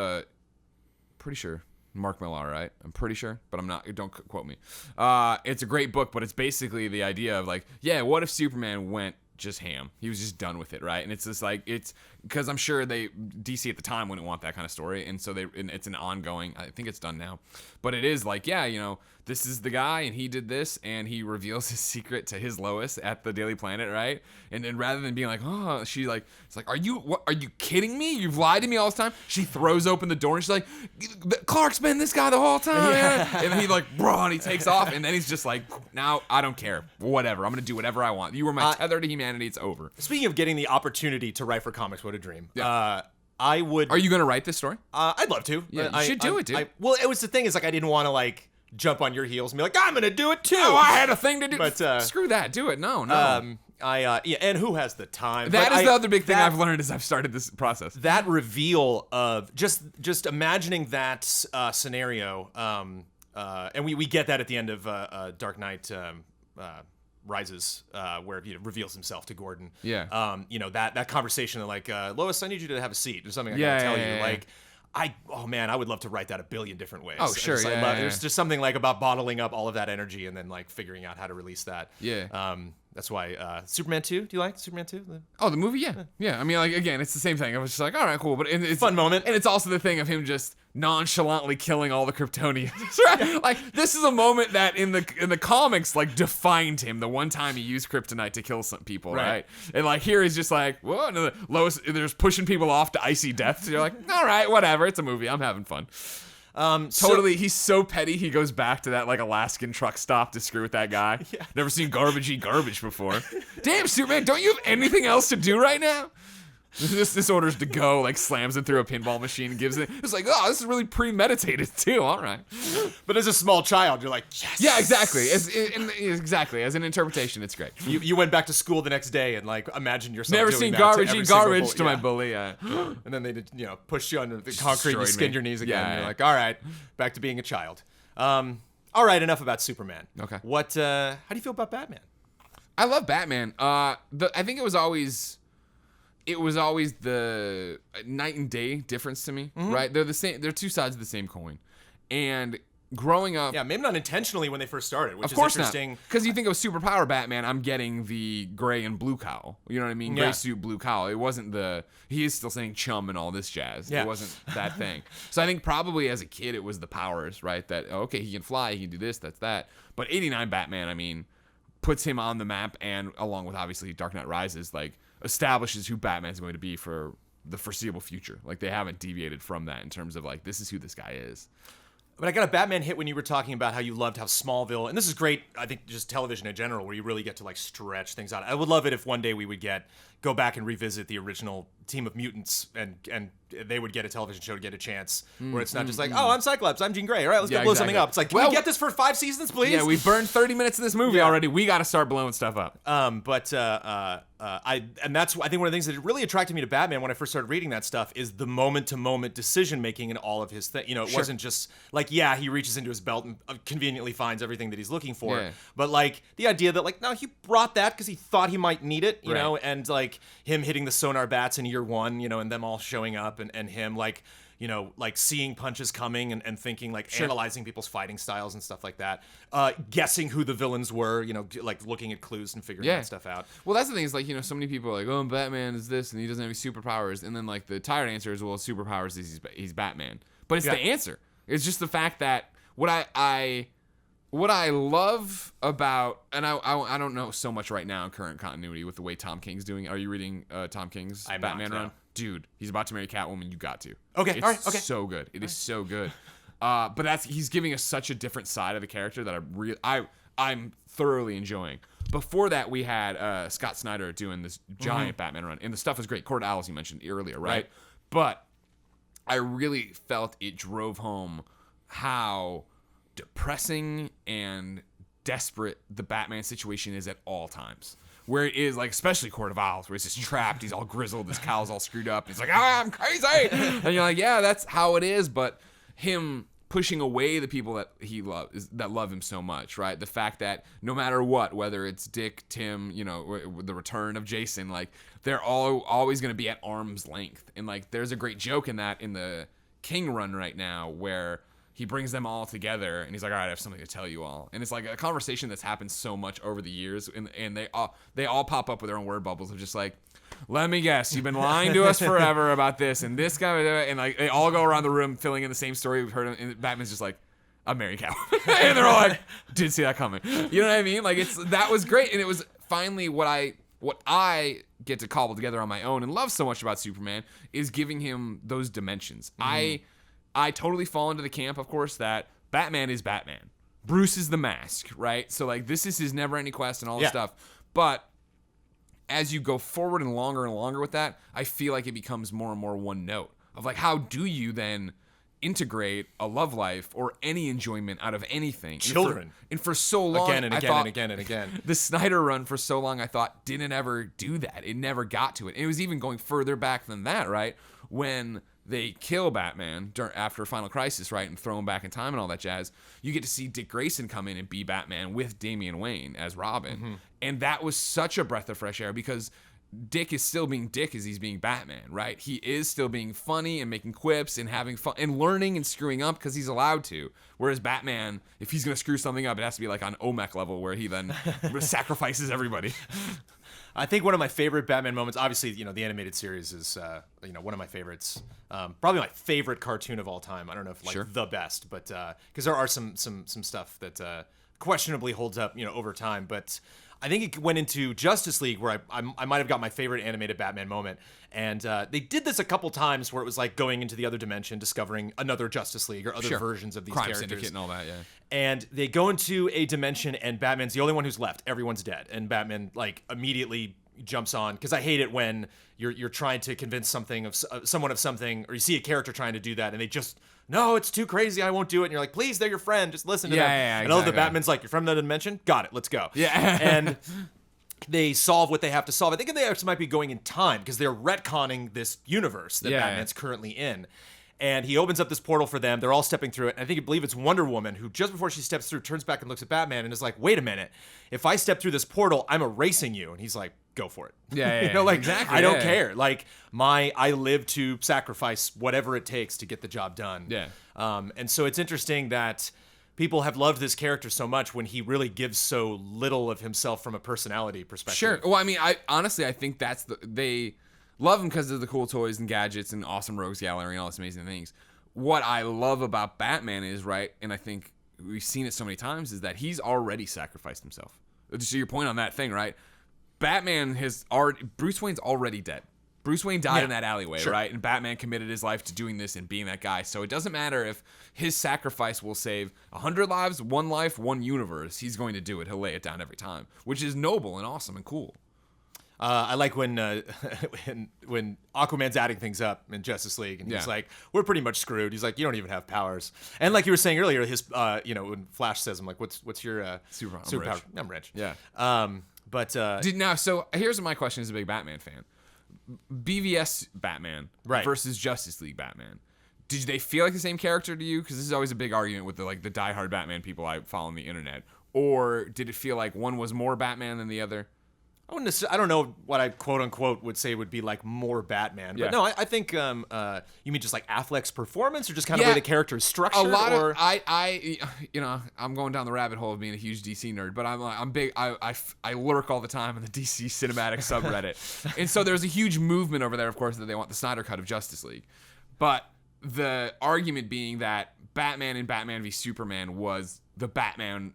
pretty sure Mark Millar, right? I'm pretty sure, but I'm not. Don't quote me. It's a great book, but it's basically the idea of what if Superman went just ham? He was just done with it, right? And it's just it's because I'm sure DC at the time wouldn't want that kind of story, and so it's an ongoing. I think it's done now, but it is this is the guy, and he did this, and he reveals his secret to his Lois at the Daily Planet, right? And then rather than being like, oh, she's like, it's like, are you kidding me? You've lied to me all this time. She throws open the door, and she's like, Clark's been this guy the whole time. And then and he takes off, and then he's just like, now I don't care, whatever. I'm gonna do whatever I want. You were my tether to humanity. It's over. Speaking of getting the opportunity to write for comics, what a dream. I would. Are you gonna write this story? I'd love to. Yeah, you should do it, dude. Well, it was the thing is I didn't want to jump on your heels and be like, I'm gonna do it too. Oh, I had a thing to do. But screw that. Do it. No. And who has the time? That is the other big thing I've learned as I've started this process. That reveal of just imagining that scenario, and we get that at the end of Dark Knight Rises, where he reveals himself to Gordon. Yeah. That conversation of Lois, I need you to have a seat or something. I gotta tell you. I would love to write that a billion different ways. Oh, sure. There's just something about bottling up all of that energy and then figuring out how to release that. Yeah. That's why Superman 2. Do you like Superman 2? Oh, the movie? Yeah. I mean, again, it's the same thing. I was just like, all right, cool. But it's fun moment. And it's also the thing of him just nonchalantly killing all the Kryptonians. Right? This is a moment that in the comics defined him. The one time he used kryptonite to kill some people, right? And here he's just like, whoa, no, Lois, they're just pushing people off to icy death. So you're like, all right, whatever. It's a movie. I'm having fun. Totally, he's so petty. He goes back to that Alaskan truck stop to screw with that guy. Never seen garbage eat garbage before. Damn, Superman, don't you have anything else to do right now? This orders to go, like slams it through a pinball machine and gives it. It's like, oh, this is really premeditated too. All right. But as a small child, you're like, yes. Yeah, exactly. Exactly. As an interpretation, it's great. You went back to school the next day and like imagined yourself Never doing seen that garbage, to eat every single garbage bully. to my bully. Yeah. And then they did, pushed you under the concrete, you Destroyed skinned me. your knees again. Yeah, And you're yeah. like, all right, back to being a child. All right, enough about Superman. Okay. How do you feel about Batman? I love Batman. I think it was always the night and day difference to me, right? They're the same. They're two sides of the same coin. And growing up, Yeah, maybe not intentionally when they first started, which of course is interesting. not, because you think of superpower Batman, I'm getting the gray and blue cowl. You know what I mean? Gray Yeah. suit, blue cowl. It wasn't he is still saying chum and all this jazz. Yeah. It wasn't that thing. So I think probably as a kid it was the powers, right? That okay, he can fly, he can do this, that's that. But 89 Batman, I mean, puts him on the map, and along with obviously Dark Knight Rises, like establishes who Batman's going to be for the foreseeable future. Like they haven't deviated from that in terms of like this is who this guy is. But I got a Batman hit when you were talking about how you loved how Smallville, and this is great, I think just television in general, where you really get to like stretch things out. I would love it if one day we would go back and revisit the original team of mutants, and they would get a television show to get a chance, where it's not just like, oh, I'm Cyclops, I'm Jean Grey, all right, let's go blow something up. It's like, can we get this for 5 seasons, please? Yeah, we burned 30 minutes of this movie already. We got to start blowing stuff up. I think one of the things that really attracted me to Batman when I first started reading that stuff is the moment-to-moment decision making in all of his things. It wasn't just like, yeah, he reaches into his belt and conveniently finds everything that he's looking for, but like the idea that like, no, he brought that because he thought he might need it, you know, and like him hitting the sonar bats in year 1, and them all showing up and him like, like seeing punches coming and thinking, like analyzing people's fighting styles and stuff like that. Guessing who the villains were, like looking at clues and figuring that stuff out. Well, that's the thing is like, so many people are like, oh, Batman is this and he doesn't have any superpowers. And then like the tired answer is, well, superpowers is he's Batman. But it's the answer. It's just the fact that what I love about, and I don't know so much right now in current continuity with the way Tom King's doing. Are you reading Tom King's Batman run? Dude, he's about to marry Catwoman. You got to. Okay, all right, okay. So good. It is so good. But he's giving us such a different side of the character that I'm thoroughly enjoying. Before that, we had Scott Snyder doing this giant Batman run, and the stuff was great. Court of Owls you mentioned earlier, right? But I really felt it drove home how depressing and desperate the Batman situation is at all times. Where it is, like, especially Court of Owls, where he's just trapped, he's all grizzled, his cowl's all screwed up, he's like, I'm crazy! And you're like, yeah, that's how it is, but him pushing away the people that he loves, that love him so much, right? The fact that no matter what, whether it's Dick, Tim, the return of Jason, like, they're all always going to be at arm's length. And, like, there's a great joke in that in the King run right now, where he brings them all together, and he's like, all right, I have something to tell you all. And it's like a conversation that's happened so much over the years, and they all pop up with their own word bubbles of just like, let me guess, you've been lying to us forever about this, and this guy, and like they all go around the room filling in the same story we've heard, and Batman's just like, I'm married Catwoman. And they're all like, didn't see that coming. You know what I mean? Like that was great, and it was finally what I get to cobble together on my own and love so much about Superman is giving him those dimensions. I totally fall into the camp, of course, that Batman is Batman. Bruce is the mask, right? So, like, this is his never-ending quest and all this stuff. But as you go forward and longer with that, I feel like it becomes more and more one note of, like, how do you then integrate a love life or any enjoyment out of anything? Children. And for so long, again and again. The Snyder run for so long, I thought, didn't ever do that. It never got to it. It was even going further back than that, right? When they kill Batman after Final Crisis, right, and throw him back in time and all that jazz, you get to see Dick Grayson come in and be Batman with Damian Wayne as Robin. And that was such a breath of fresh air because Dick is still being Dick as he's being Batman, right? He is still being funny and making quips and having fun and learning and screwing up because he's allowed to. Whereas Batman, if he's going to screw something up, it has to be like on Olmec level where he then sacrifices everybody. I think one of my favorite Batman moments, obviously, the animated series is, one of my favorites. Probably my favorite cartoon of all time. I don't know if the best, but because there are some stuff that questionably holds up, over time. But I think it went into Justice League where I might have got my favorite animated Batman moment. And they did this a couple times where it was like going into the other dimension, discovering another Justice League or other versions of these Crime characters. Syndicate and all that, yeah. And they go into a dimension and Batman's the only one who's left. Everyone's dead. And Batman, like, immediately jumps on, because I hate it when you're trying to convince someone of something, or you see a character trying to do that and they just, no, it's too crazy, I won't do it. And you're like, please, they're your friend, just listen to them. Yeah, and all the exactly. Batman's like, you're from another dimension? Got it, let's go. Yeah. And they solve what they have to solve. I think they actually might be going in time because they're retconning this universe that Batman's currently in. And he opens up this portal for them. They're all stepping through it. And I believe it's Wonder Woman who, just before she steps through, turns back and looks at Batman and is like, wait a minute. If I step through this portal, I'm erasing you. And he's like, go for it. Yeah. You know, like, exactly. I don't care. Like, I live to sacrifice whatever it takes to get the job done. Yeah. And so it's interesting that people have loved this character so much when he really gives so little of himself from a personality perspective. Sure. Well, I mean, I think that's they love him because of the cool toys and gadgets and awesome rogues gallery and all these amazing things. What I love about Batman is, right, and I think we've seen it so many times, is that he's already sacrificed himself. To your point on that thing, right? Bruce Wayne's already dead. Bruce Wayne died in that alleyway, right? And Batman committed his life to doing this and being that guy. So it doesn't matter if his sacrifice will save 100 lives, 1 life, 1 universe. He's going to do it. He'll lay it down every time, which is noble and awesome and cool. I like when Aquaman's adding things up in Justice League, and he's like, "We're pretty much screwed." He's like, "You don't even have powers." And like you were saying earlier, his when Flash says, "I'm like, what's your superpower?" I'm rich. Yeah. So here's my question as a big Batman fan: BVS Batman versus Justice League Batman. Did they feel like the same character to you? Because this is always a big argument with the diehard Batman people I follow on the internet. Or did it feel like one was more Batman than the other? I don't know what I quote unquote would say would be like more Batman, but no, I think you mean just like Affleck's performance, or just kind of the way the character is structured. I'm going down the rabbit hole of being a huge DC nerd, but I'm big. I lurk all the time in the DC cinematic subreddit, and so there's a huge movement over there, of course, that they want the Snyder cut of Justice League, but the argument being that Batman and Batman v Superman was the Batman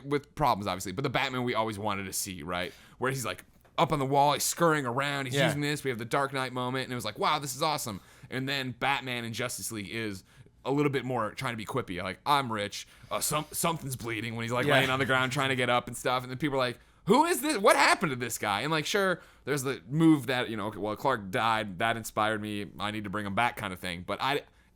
with problems, obviously, but the Batman we always wanted to see, right? Where he's like up on the wall, he's scurrying around, he's using this. We have the Dark Knight moment, and it was like, wow, this is awesome. And then Batman in Justice League is a little bit more trying to be quippy, like, I'm rich, something's bleeding, when he's like laying on the ground trying to get up and stuff. And then people are like, who is this? What happened to this guy? And like, sure, there's the move that, Clark died, that inspired me, I need to bring him back kind of thing. But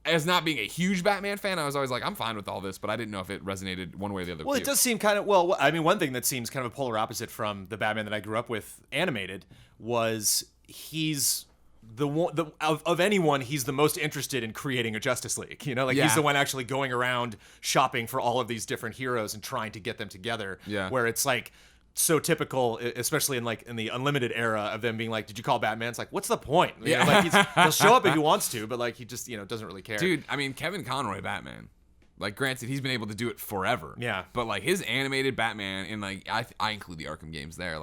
as not being a huge Batman fan, I was always like, I'm fine with all this, but I didn't know if it resonated one way or the other. Well, it does seem kind of, one thing that seems kind of a polar opposite from the Batman that I grew up with animated was he's the one of anyone, he's the most interested in creating a Justice League. He's the one actually going around shopping for all of these different heroes and trying to get them together. Yeah. Where it's like so typical, especially in the Unlimited era, of them being like, did you call Batman? It's like, what's the point? He'll show up if he wants to, but he just doesn't really care. Dude, I mean, Kevin Conroy Batman, granted, he's been able to do it forever. Yeah. But his animated Batman, and I include the Arkham games there,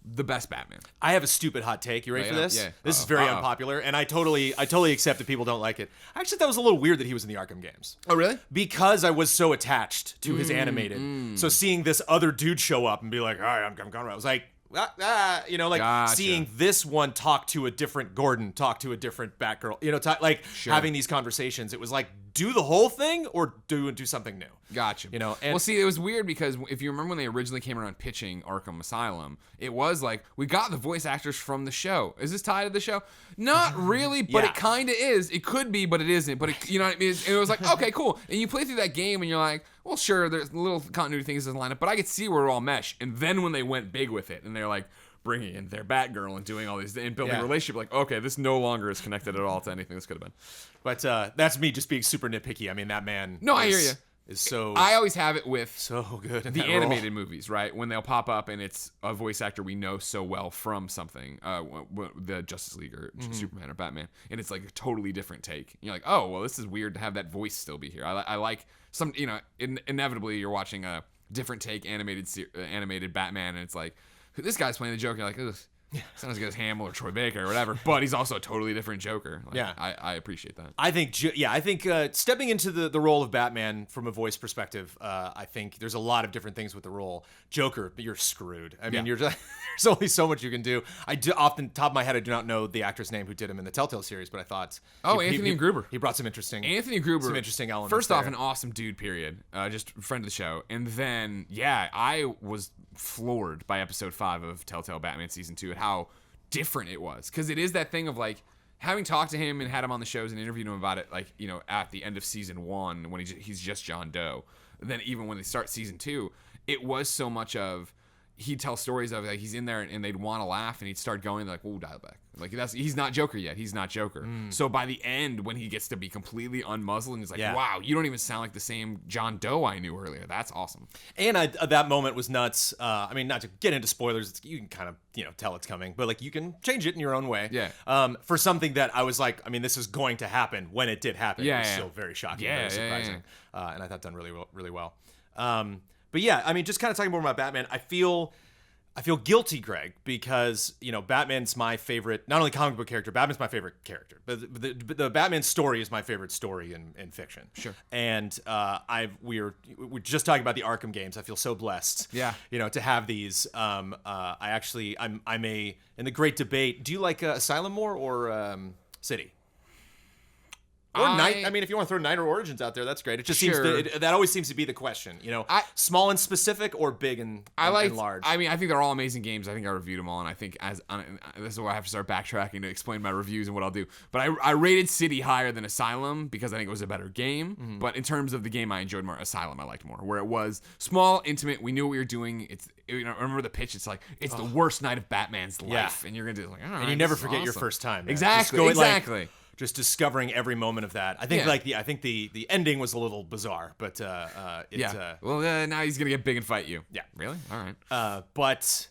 the best Batman. I have a stupid hot take. You ready for this? Yeah. This is very unpopular, and I totally accept that people don't like it. I actually thought it was a little weird that he was in the Arkham games. Oh, really? Because I was so attached to his animated. So seeing this other dude show up and be like, all right, I'm Conrad, I was like, gotcha. Seeing this one talk to a different Gordon, talk to a different Batgirl, having these conversations, it was like, do the whole thing or do something new. Gotcha. Well, see, it was weird because if you remember when they originally came around pitching Arkham Asylum, it was like, we got the voice actors from the show. Is this tied to the show? Not really, but it kind of is. It could be, but it isn't. But it, what I mean? And it was like, okay, cool. And you play through that game and you're like, well, sure, there's little continuity things doesn't line up, but I could see where it all mesh. And then when they went big with it and they're like, bringing in their Batgirl and doing all these and building a relationship, okay, this no longer is connected at all to anything this could have been. But that's me just being super nitpicky. I mean, that man. No, I hear you. Is so. I always have it with so good in the animated movies, right? When they'll pop up and it's a voice actor we know so well from something, the Justice League or Superman or Batman, and it's like a totally different take. And you're like, oh, well, this is weird to have that voice still be here. I like some, inevitably you're watching a different take animated Batman, and it's like, this guy's playing the Joker. You're like, ugh. Sounds as good as Hamill or Troy Baker or whatever, but he's also a totally different Joker. I appreciate that. I think stepping into the role of Batman from a voice perspective, I think there's a lot of different things with the role. Joker, you're screwed. I mean, there's only so much you can do. Off the top of my head, I do not know the actor's name who did him in the Telltale series, but I thought, Anthony Gruber. He brought some interesting elements. First off, an awesome dude. Period. Just a friend of the show, and then I was floored by episode 5 of Telltale Batman season 2 at how different it was, because it is that thing of like having talked to him and had him on the shows and interviewed him about it, like, you know, at the end of season 1 when he's just John Doe. Then even when they start season 2, it was so much of he'd tell stories of like he's in there and they'd want to laugh and he'd start going like, "Oh, dial back." Like he's not Joker yet. He's not Joker. So by the end, when he gets to be completely unmuzzled and he's like, "Wow, you don't even sound like the same John Doe I knew earlier." That's awesome. And that moment was nuts. I mean, not to get into spoilers, you can kind of, you know, tell it's coming, but like you can change it in your own way. Yeah. For something that I was like, I mean, this is going to happen when it did happen. Yeah, It was yeah. still very shocking, Yeah, very surprising. yeah. And I thought done really well. But yeah, I mean, just kind of talking more about Batman, I feel guilty, Greg, because, you know, Batman's my favorite, not only comic book character, Batman's my favorite character, but the Batman story is my favorite story in fiction. Sure. And we're just talking about the Arkham games. I feel so blessed. Yeah. You know, to have these. I'm in the great debate. Do you like Asylum more or City? Or Night. I mean, if you want to throw Night or Origins out there, that's great. It just seems that always seems to be the question. You know, small and specific or big and large. I mean, I think they're all amazing games. I think I reviewed them all, and I think this is why I have to start backtracking to explain my reviews and what I'll do. But I rated City higher than Asylum because I think it was a better game. Mm-hmm. But in terms of the game, I enjoyed more. Asylum I liked more, where it was small, intimate. We knew what we were doing. I remember the pitch. It's like it's the worst night of Batman's life, and you're gonna do like, all right, and you never forget your first time. Man. Exactly. Just discovering every moment of that. I think the ending was a little bizarre, but well, now he's gonna get big and fight you. Yeah, really? All right. But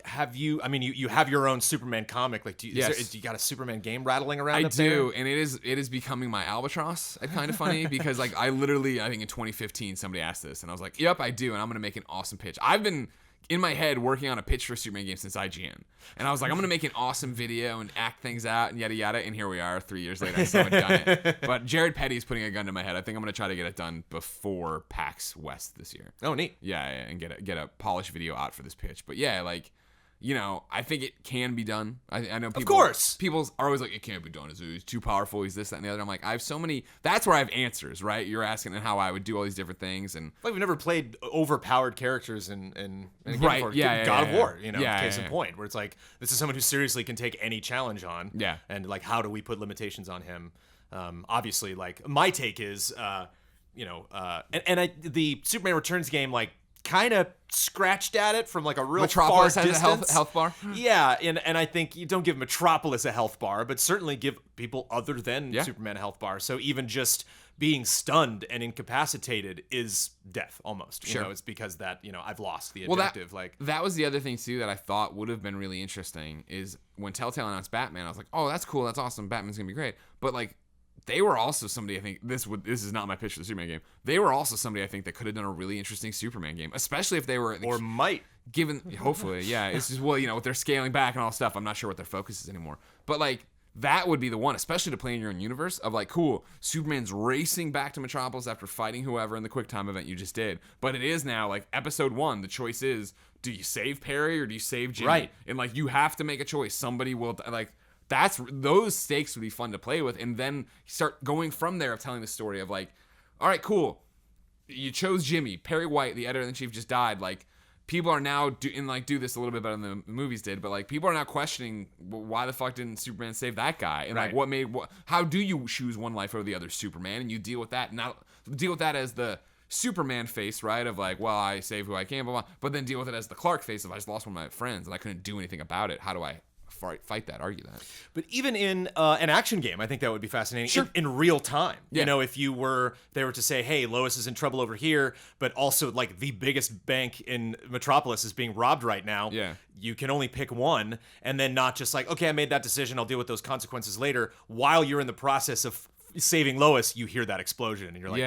have you? I mean, you have your own Superman comic. Like, do you got a Superman game rattling around? I do, and it is becoming my albatross. It's kind of funny because like I think in 2015 somebody asked this, and I was like, "Yep, I do," and I'm gonna make an awesome pitch. I've been in my head working on a pitch for a Superman game since IGN. And I was like, I'm going to make an awesome video and act things out and yada yada. And here we are 3 years later. I still haven't done it. But Jared Petty's putting a gun to my head. I think I'm going to try to get it done before PAX West this year. Oh, neat. Yeah, and get a polished video out for this pitch. But yeah, like, you know, I think it can be done. I know people. Of course. People are always like, it can't be done. He's too powerful. He's this, that, and the other. I'm like, I have so many. That's where I have answers, right? You're asking how I would do all these different things. And like, we've never played overpowered characters in a game right. before. Yeah, God of War, you know, case in yeah. point, where it's like, this is someone who seriously can take any challenge on. Yeah. And like, how do we put limitations on him? Obviously, like, my take is, the Superman Returns game, like, kind of scratched at it from like a real Metropolis far has distance. a health bar. Yeah, and I think you don't give Metropolis a health bar, but certainly give people other than Superman a health bar. So even just being stunned and incapacitated is death almost. You know, it's because that, you know, I've lost the objective. That was the other thing too that I thought would have been really interesting is when Telltale announced Batman, I was like, oh, that's cool, that's awesome, Batman's gonna be great. But like, they were also somebody, I think, this is not my pitch for the Superman game. They were also somebody I think that could have done a really interesting Superman game, especially if they were or might given. Hopefully, yeah. It's just, well, you know, with their scaling back and all stuff, I'm not sure what their focus is anymore. But like, that would be the one, especially to play in your own universe of like, cool, Superman's racing back to Metropolis after fighting whoever in the QuickTime event you just did. But it is now like episode 1. The choice is, do you save Perry or do you save Jimmy? Right. And like, you have to make a choice. Somebody will like. Those stakes would be fun to play with, and then start going from there of telling the story of like, all right, cool, you chose Jimmy. Perry White, the editor-in-chief, just died. Like, people are now do this a little bit better than the movies did, but like, people are now questioning why the fuck didn't Superman save that guy, and like, how do you choose one life over the other, Superman, and you deal with that. Not deal with that as the Superman face, right? Of like, well, I save who I can, blah, blah, but then deal with it as the Clark face of I just lost one of my friends and I couldn't do anything about it. How do I fight that, argue that? But even in an action game, I think that would be fascinating. Sure. In real time. Yeah. You know, if they were to say, hey, Lois is in trouble over here, but also like the biggest bank in Metropolis is being robbed right now. Yeah. You can only pick one, and then not just like, okay, I made that decision, I'll deal with those consequences later. While you're in the process of saving Lois, you hear that explosion, and you're like,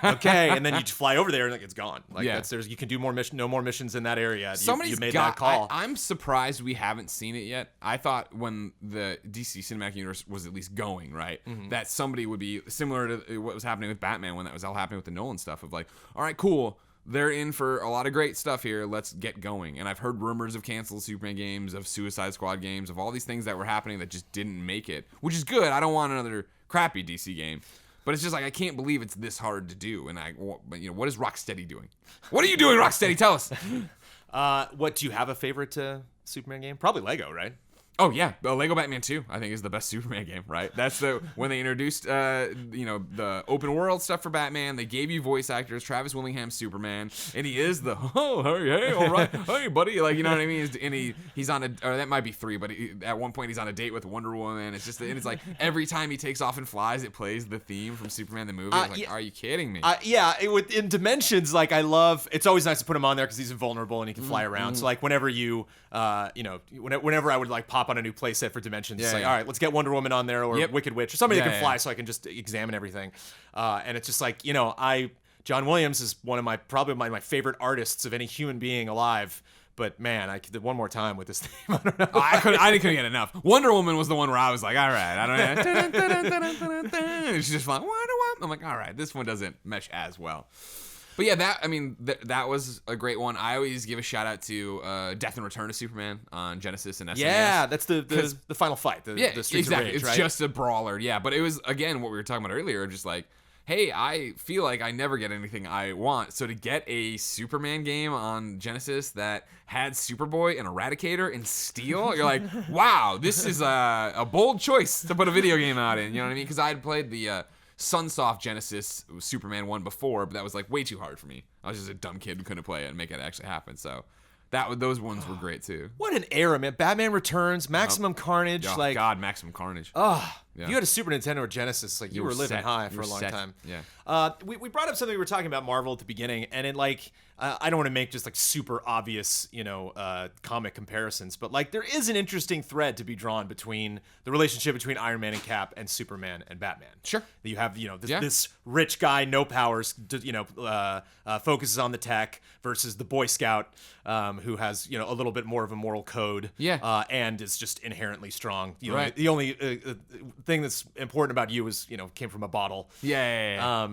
okay, and then you just fly over there, and like, it's gone. Like, you can do no more missions in that area. You made that call. I'm surprised we haven't seen it yet. I thought when the DC Cinematic Universe was at least going, right, that somebody would be similar to what was happening with Batman when that was all happening with the Nolan stuff of like, all right, cool, they're in for a lot of great stuff here. Let's get going. And I've heard rumors of canceled Superman games, of Suicide Squad games, of all these things that were happening that just didn't make it, which is good. I don't want another crappy DC game. But it's just like I can't believe it's this hard to do. And what is Rocksteady doing? What are you doing, Rocksteady? Tell us. What do you have a favorite Superman game? Probably Lego, right? Oh yeah, Lego Batman 2 I think is the best Superman game, right? That's when they introduced the open world stuff for Batman. They gave you voice actors. Travis Willingham's Superman, and he is the hey, all right, hey buddy, like, you know what I mean? And he's on or that might be 3, but at one point he's on a date with Wonder Woman. It's like every time he takes off and flies, it plays the theme from Superman the movie. Are you kidding me? In Dimensions, like I love. It's always nice to put him on there because he's invulnerable and he can fly around. So like whenever whenever I would like pop on a new playset for Dimensions, it's like, all right, let's get Wonder Woman on there or Wicked Witch or somebody that can fly so I can just examine everything. And it's just like, John Williams is probably my favorite artists of any human being alive. But man, I could one more time with this theme. I don't know. I couldn't get enough. Wonder Woman was the one where I was like, all right, I don't know. And she's just like, Wonder Woman. I'm like, all right, this one doesn't mesh as well. But yeah, that was a great one. I always give a shout out to Death and Return of Superman on Genesis and SNES. Yeah, that's the final fight. The Streets exactly. of Rage, it's right? just a brawler. Yeah, but it was again what we were talking about earlier. Just like, hey, I feel like I never get anything I want. So to get a Superman game on Genesis that had Superboy and Eradicator and Steel, you're like, wow, this is a bold choice to put a video game out in. You know what I mean? Because I had played the Sunsoft Genesis Superman 1 before, but that was like way too hard for me. I was just a dumb kid who couldn't play it and make it actually happen. So those ones were great too. What an era, man! Batman Returns, Maximum Carnage, Maximum Carnage. If you had a Super Nintendo or Genesis, like you were living high for a long time. Yeah. We brought up something we were talking about Marvel at the beginning, and it I don't want to make just like super obvious, comic comparisons, but like there is an interesting thread to be drawn between the relationship between Iron Man and Cap and Superman and Batman. Sure. You have this rich guy, no powers, focuses on the tech versus the Boy Scout, who has a little bit more of a moral code. Yeah. And is just inherently strong. Right. The only thing that's important about you is came from a bottle. Yeah.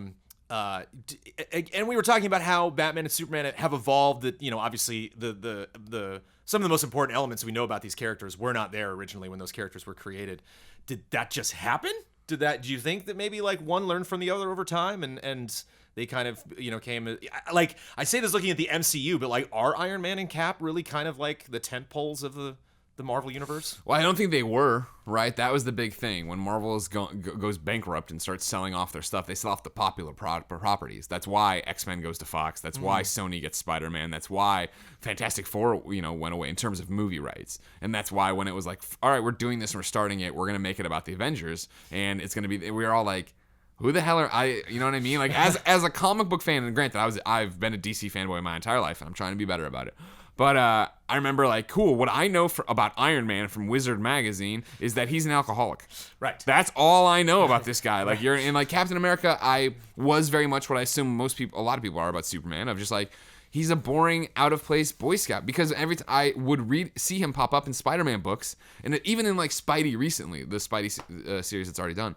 And we were talking about how Batman and Superman have evolved. That obviously the some of the most important elements we know about these characters were not there originally when those characters were created. Did that just happen? Do you think that maybe like one learned from the other over time and they kind of came like, I say this looking at the MCU, but like, are Iron Man and Cap really kind of like the tent poles of the Marvel universe? Well, I don't think they were, right? That was the big thing. When Marvel goes bankrupt and starts selling off their stuff, they sell off the popular properties. That's why X-Men goes to Fox. That's why Sony gets Spider-Man. That's why Fantastic Four, went away in terms of movie rights. And that's why when it was like, all right, we're doing this and we're starting it, we're going to make it about the Avengers. And it's going to be, we're all like, who the hell are I? You know what I mean? Like, as a comic book fan, and granted, I've been a DC fanboy my entire life, and I'm trying to be better about it. But I remember, like, cool, what I know about Iron Man from Wizard Magazine is that he's an alcoholic. Right. That's all I know about this guy. Like, in like Captain America, I was very much what I assume a lot of people are about Superman, of just like, he's a boring, out-of-place Boy Scout. Because every time I would see him pop up in Spider-Man books, and even in, like, Spidey recently, the Spidey series that's already done,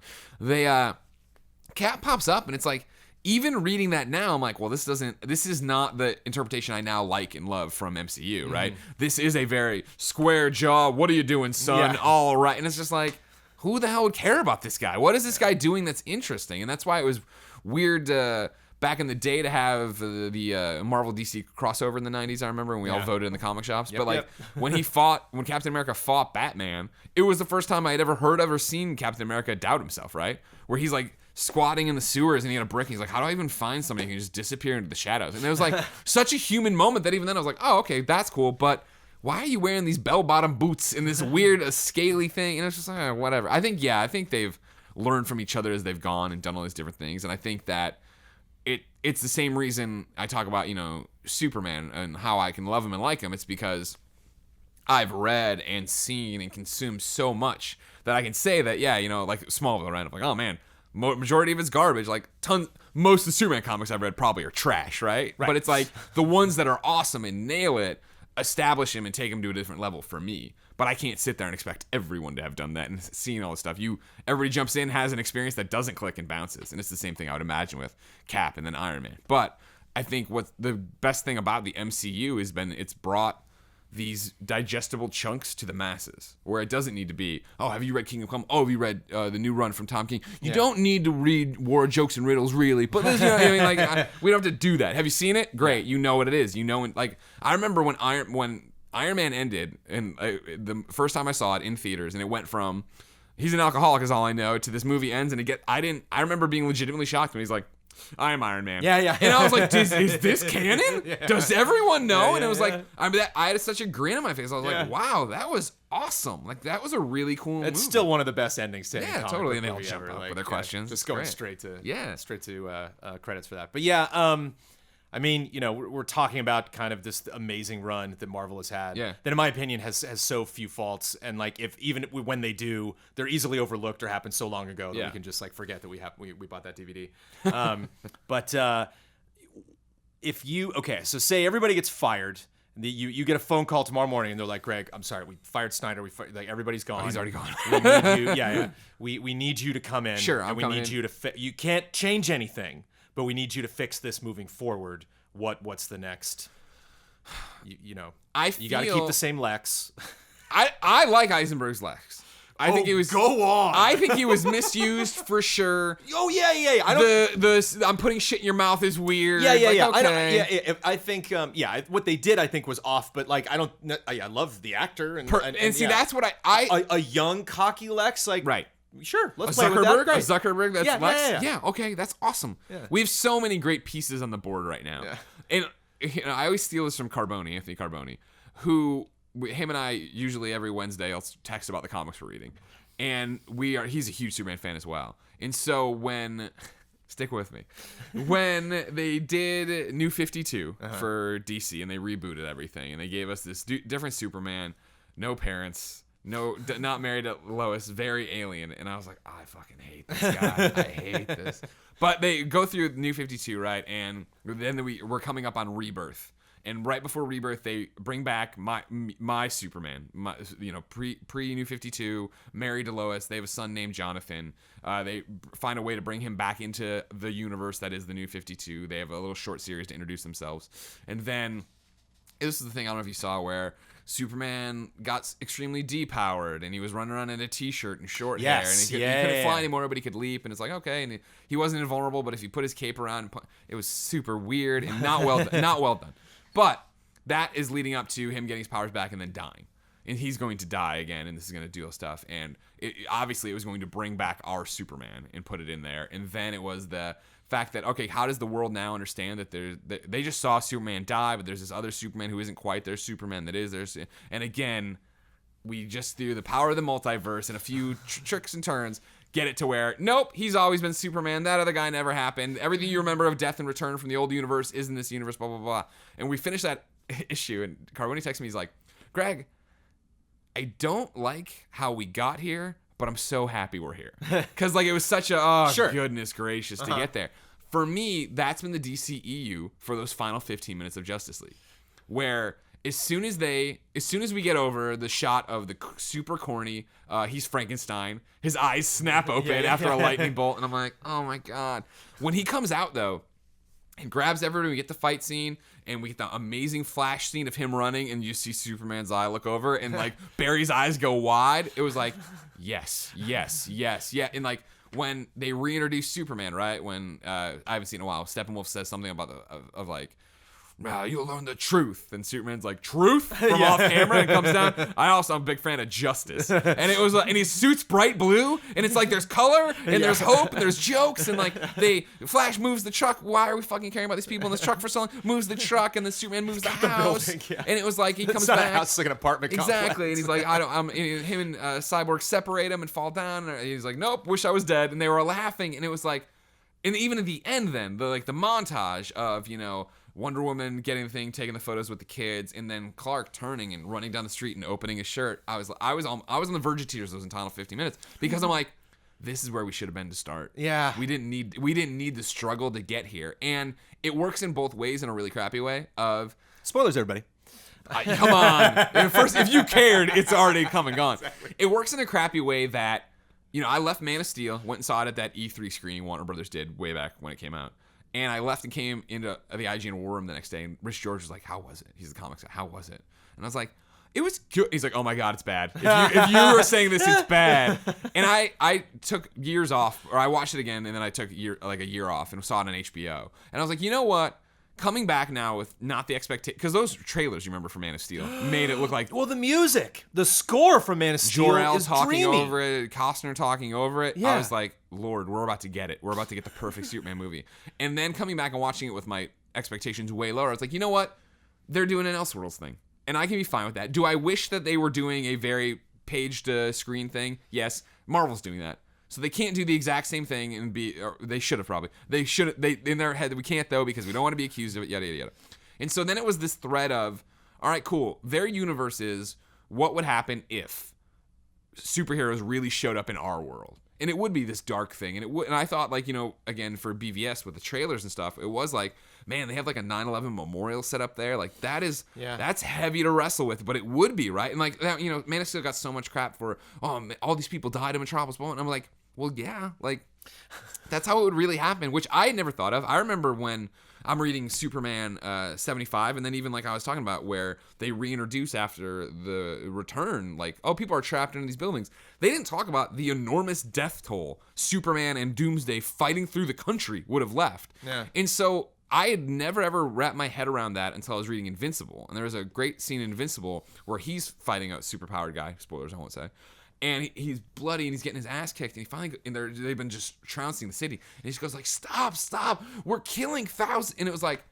Cap pops up, and it's like, even reading that now, I'm like, well, this is not the interpretation I now like and love from MCU, right? This is a very square jaw, what are you doing, son? Yeah. All right. And it's just like, who the hell would care about this guy? What is this guy doing that's interesting? And that's why it was weird back in the day to have the Marvel DC crossover in the 90s, I remember, when we all voted in the comic shops. But like, when Captain America fought Batman, it was the first time I had ever seen Captain America doubt himself, right? Where he's like squatting in the sewers and he had a brick and he's like, how do I even find somebody who can just disappear into the shadows? And it was like such a human moment that even then I was like, oh, okay, that's cool, but why are you wearing these bell-bottom boots in this weird scaly thing? And it's just like, whatever. I think they've learned from each other as they've gone and done all these different things. And I think that it's the same reason I talk about, Superman and how I can love him and like him. It's because I've read and seen and consumed so much that I can say that, like Smallville, right? I'm like, oh man, majority of it's garbage. Like most of the Superman comics I've read probably are trash, right? But it's like the ones that are awesome and nail it, establish him and take him to a different level for me. But I can't sit there and expect everyone to have done that and seen all this stuff. Everybody jumps in, has an experience that doesn't click and bounces. And it's the same thing I would imagine with Cap and then Iron Man. But I think what the best thing about the MCU has been, it's brought these digestible chunks to the masses, where it doesn't need to be, oh, have you read Kingdom Come? Oh, have you read the new run from Tom King? You don't need to read War Jokes and Riddles, really, but this, you know what I mean? Like, we don't have to do that. Have you seen it? Great, you know what it is. You know, like, I remember when Iron Man ended, and the first time I saw it in theaters, and it went from he's an alcoholic is all I know to this movie ends, and I remember being legitimately shocked when he's like, I am Iron Man. Yeah. And I was like, is this canon? Yeah. Does everyone know? And it was like, I had such a grin on my face. I was like, wow, that was awesome. Like, that was a really cool movie. It's still one of the best endings to any comic totally. book And they all movie jump ever. up Like, with their questions. Just going straight to credits for that. But yeah, I mean, you know, we're talking about kind of this amazing run that Marvel has had. Yeah. That, in my opinion, has so few faults, and like when they do, they're easily overlooked or happen so long ago that we can just like forget that we bought that DVD. But so say everybody gets fired. You get a phone call tomorrow morning, and they're like, Greg, I'm sorry, we fired Snyder. Like, everybody's gone. Oh, he's already gone. We need you, we need you to come in. Sure, and we need you to. You can't change anything, but we need you to fix this moving forward. What's the next? You know, you got to keep the same Lex. I like Eisenberg's Lex. I think it was. Go on. I think he was misused for sure. Oh yeah. I don't. I'm putting shit in your mouth is weird. Yeah. Like, okay. I think. What they did, I think, was off. But like, I don't. I love the actor and see, that's what I a young cocky Lex, like, right. Sure, let's play with that. Great. Zuckerberg, that's Lex. Yeah. Okay, that's awesome. Yeah. We have so many great pieces on the board right now. Yeah. And you know, I always steal this from Anthony Carboni, who him and I usually every Wednesday I'll text about the comics we're reading. And he's a huge Superman fan as well. And so stick with me. When they did New 52 for DC and they rebooted everything and they gave us this different Superman, no parents, not married to Lois, very alien. And I was like, I fucking hate this guy. I hate this. But they go through New 52, right? And then we're coming up on Rebirth. And right before Rebirth, they bring back my Superman, pre New 52, married to Lois. They have a son named Jonathan. They find a way to bring him back into the universe that is the New 52. They have a little short series to introduce themselves. And then, this is the thing, I don't know if you saw, where Superman got extremely depowered and he was running around in a t-shirt and short hair. And he couldn't fly anymore, but he could leap. And it's like, okay. And he wasn't invulnerable, but if he put his cape around, it was super weird and not well done. But that is leading up to him getting his powers back and then dying. And he's going to die again, and this is going to do stuff. And obviously it was going to bring back our Superman and put it in there. And then it was the fact that, okay, how does the world now understand that they just saw Superman die, but there's this other Superman who isn't quite their Superman that is theirs. And again, we just, through the power of the multiverse and a few tricks and turns, get it to where, nope, he's always been Superman. That other guy never happened. Everything you remember of Death and Return from the old universe is in this universe, blah, blah, blah. And we finished that issue, and Carboni texts me, he's like, Greg, I don't like how we got here, but I'm so happy we're here. Because, like, it was such a, goodness gracious to get there. For me, that's been the DCEU for those final 15 minutes of Justice League, where as soon as we get over the shot of the super corny, he's Frankenstein, his eyes snap open after a lightning bolt, and I'm like, oh my God. When he comes out, though, and grabs everyone, we get the fight scene, and we get the amazing flash scene of him running, and you see Superman's eye look over, and like Barry's eyes go wide. It was like, yes. And like, when they reintroduce Superman, right? When I haven't seen it in a while, Steppenwolf says something about of like, you'll learn the truth. And Superman's like, truth? From off camera and comes down. I'm a big fan of justice. And it was and his suit's bright blue, and it's like there's color, and there's hope, and there's jokes, and like Flash moves the truck. Why are we fucking caring about these people in this truck for so long? Moves the truck, and then Superman moves the house. Building, And it was like he comes it's not back. A house, it's like an apartment complex. Exactly. And he's like, him and Cyborg separate him and fall down. And he's like, nope, wish I was dead. And they were laughing, and it was like, and even at the end, then the montage of Wonder Woman getting the thing, taking the photos with the kids, and then Clark turning and running down the street and opening his shirt. I was on the verge of tears those entire 50 minutes because I'm like, this is where we should have been to start. Yeah. We didn't need the struggle to get here, and it works in both ways in a really crappy way. Of spoilers, everybody. Come on. First, if you cared, it's already come and gone. Exactly. It works in a crappy way that I left Man of Steel, went and saw it at that E3 screening Warner Brothers did way back when it came out. And I left and came into the IGN War Room the next day, and Rich George was like, "How was it?" He's the comics guy. "How was it?" And I was like, "It was good." He's like, "Oh my God, it's bad. If you were saying this, it's bad." And I took years off, or I watched it again, and then I took a year off and saw it on HBO. And I was like, you know what? Coming back now with not the expectation, because those trailers, you remember, for Man of Steel, made it look like Well, the music, the score from Man of Steel Jor-El is talking dreamy. over it, Costner talking over it. Yeah. I was like, Lord, we're about to get it. We're about to get the perfect Superman movie. And then coming back and watching it with my expectations way lower, I was like, you know what? They're doing an Elseworlds thing, and I can be fine with that. Do I wish that they were doing a very page-to-screen thing? Yes. Marvel's doing that. So they can't do the exact same thing and or they should have probably. They in their head, we can't though because we don't want to be accused of it, yada, yada, yada. And so then it was this thread of, all right, cool. Their universe is what would happen if superheroes really showed up in our world. And it would be this dark thing. And I thought, like, again, for BVS with the trailers and stuff, it was like, man, they have like a 9/11 memorial set up there. Like, that's heavy to wrestle with, but it would be, right? And like, that, Man of Steel got so much crap for, all these people died in Metropolis. And I'm like, well, yeah, like, that's how it would really happen, which I had never thought of. I remember when I'm reading Superman 75, and then even like I was talking about where they reintroduce after the return, like, people are trapped in these buildings. They didn't talk about the enormous death toll Superman and Doomsday fighting through the country would have left. Yeah. And so I had never ever wrapped my head around that until I was reading Invincible. And there was a great scene in Invincible where he's fighting a superpowered guy. Spoilers, I won't say. And he's bloody and he's getting his ass kicked. And he finally, they've been just trouncing the city. And he just goes like, stop, we're killing thousands. And it was like,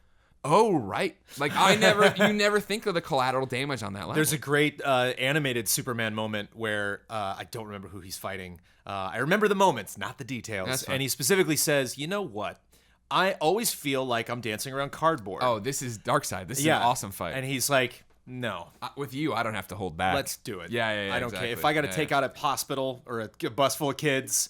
oh, right. Like, you never think of the collateral damage on that level. There's a great animated Superman moment where I don't remember who he's fighting. I remember the moments, not the details. And he specifically says, you know what? I always feel like I'm dancing around cardboard. Oh, this is Darkseid. This is an awesome fight. And he's like, no. With you, I don't have to hold back. Let's do it. Yeah, I don't care. If I got to take out a hospital or a bus full of kids,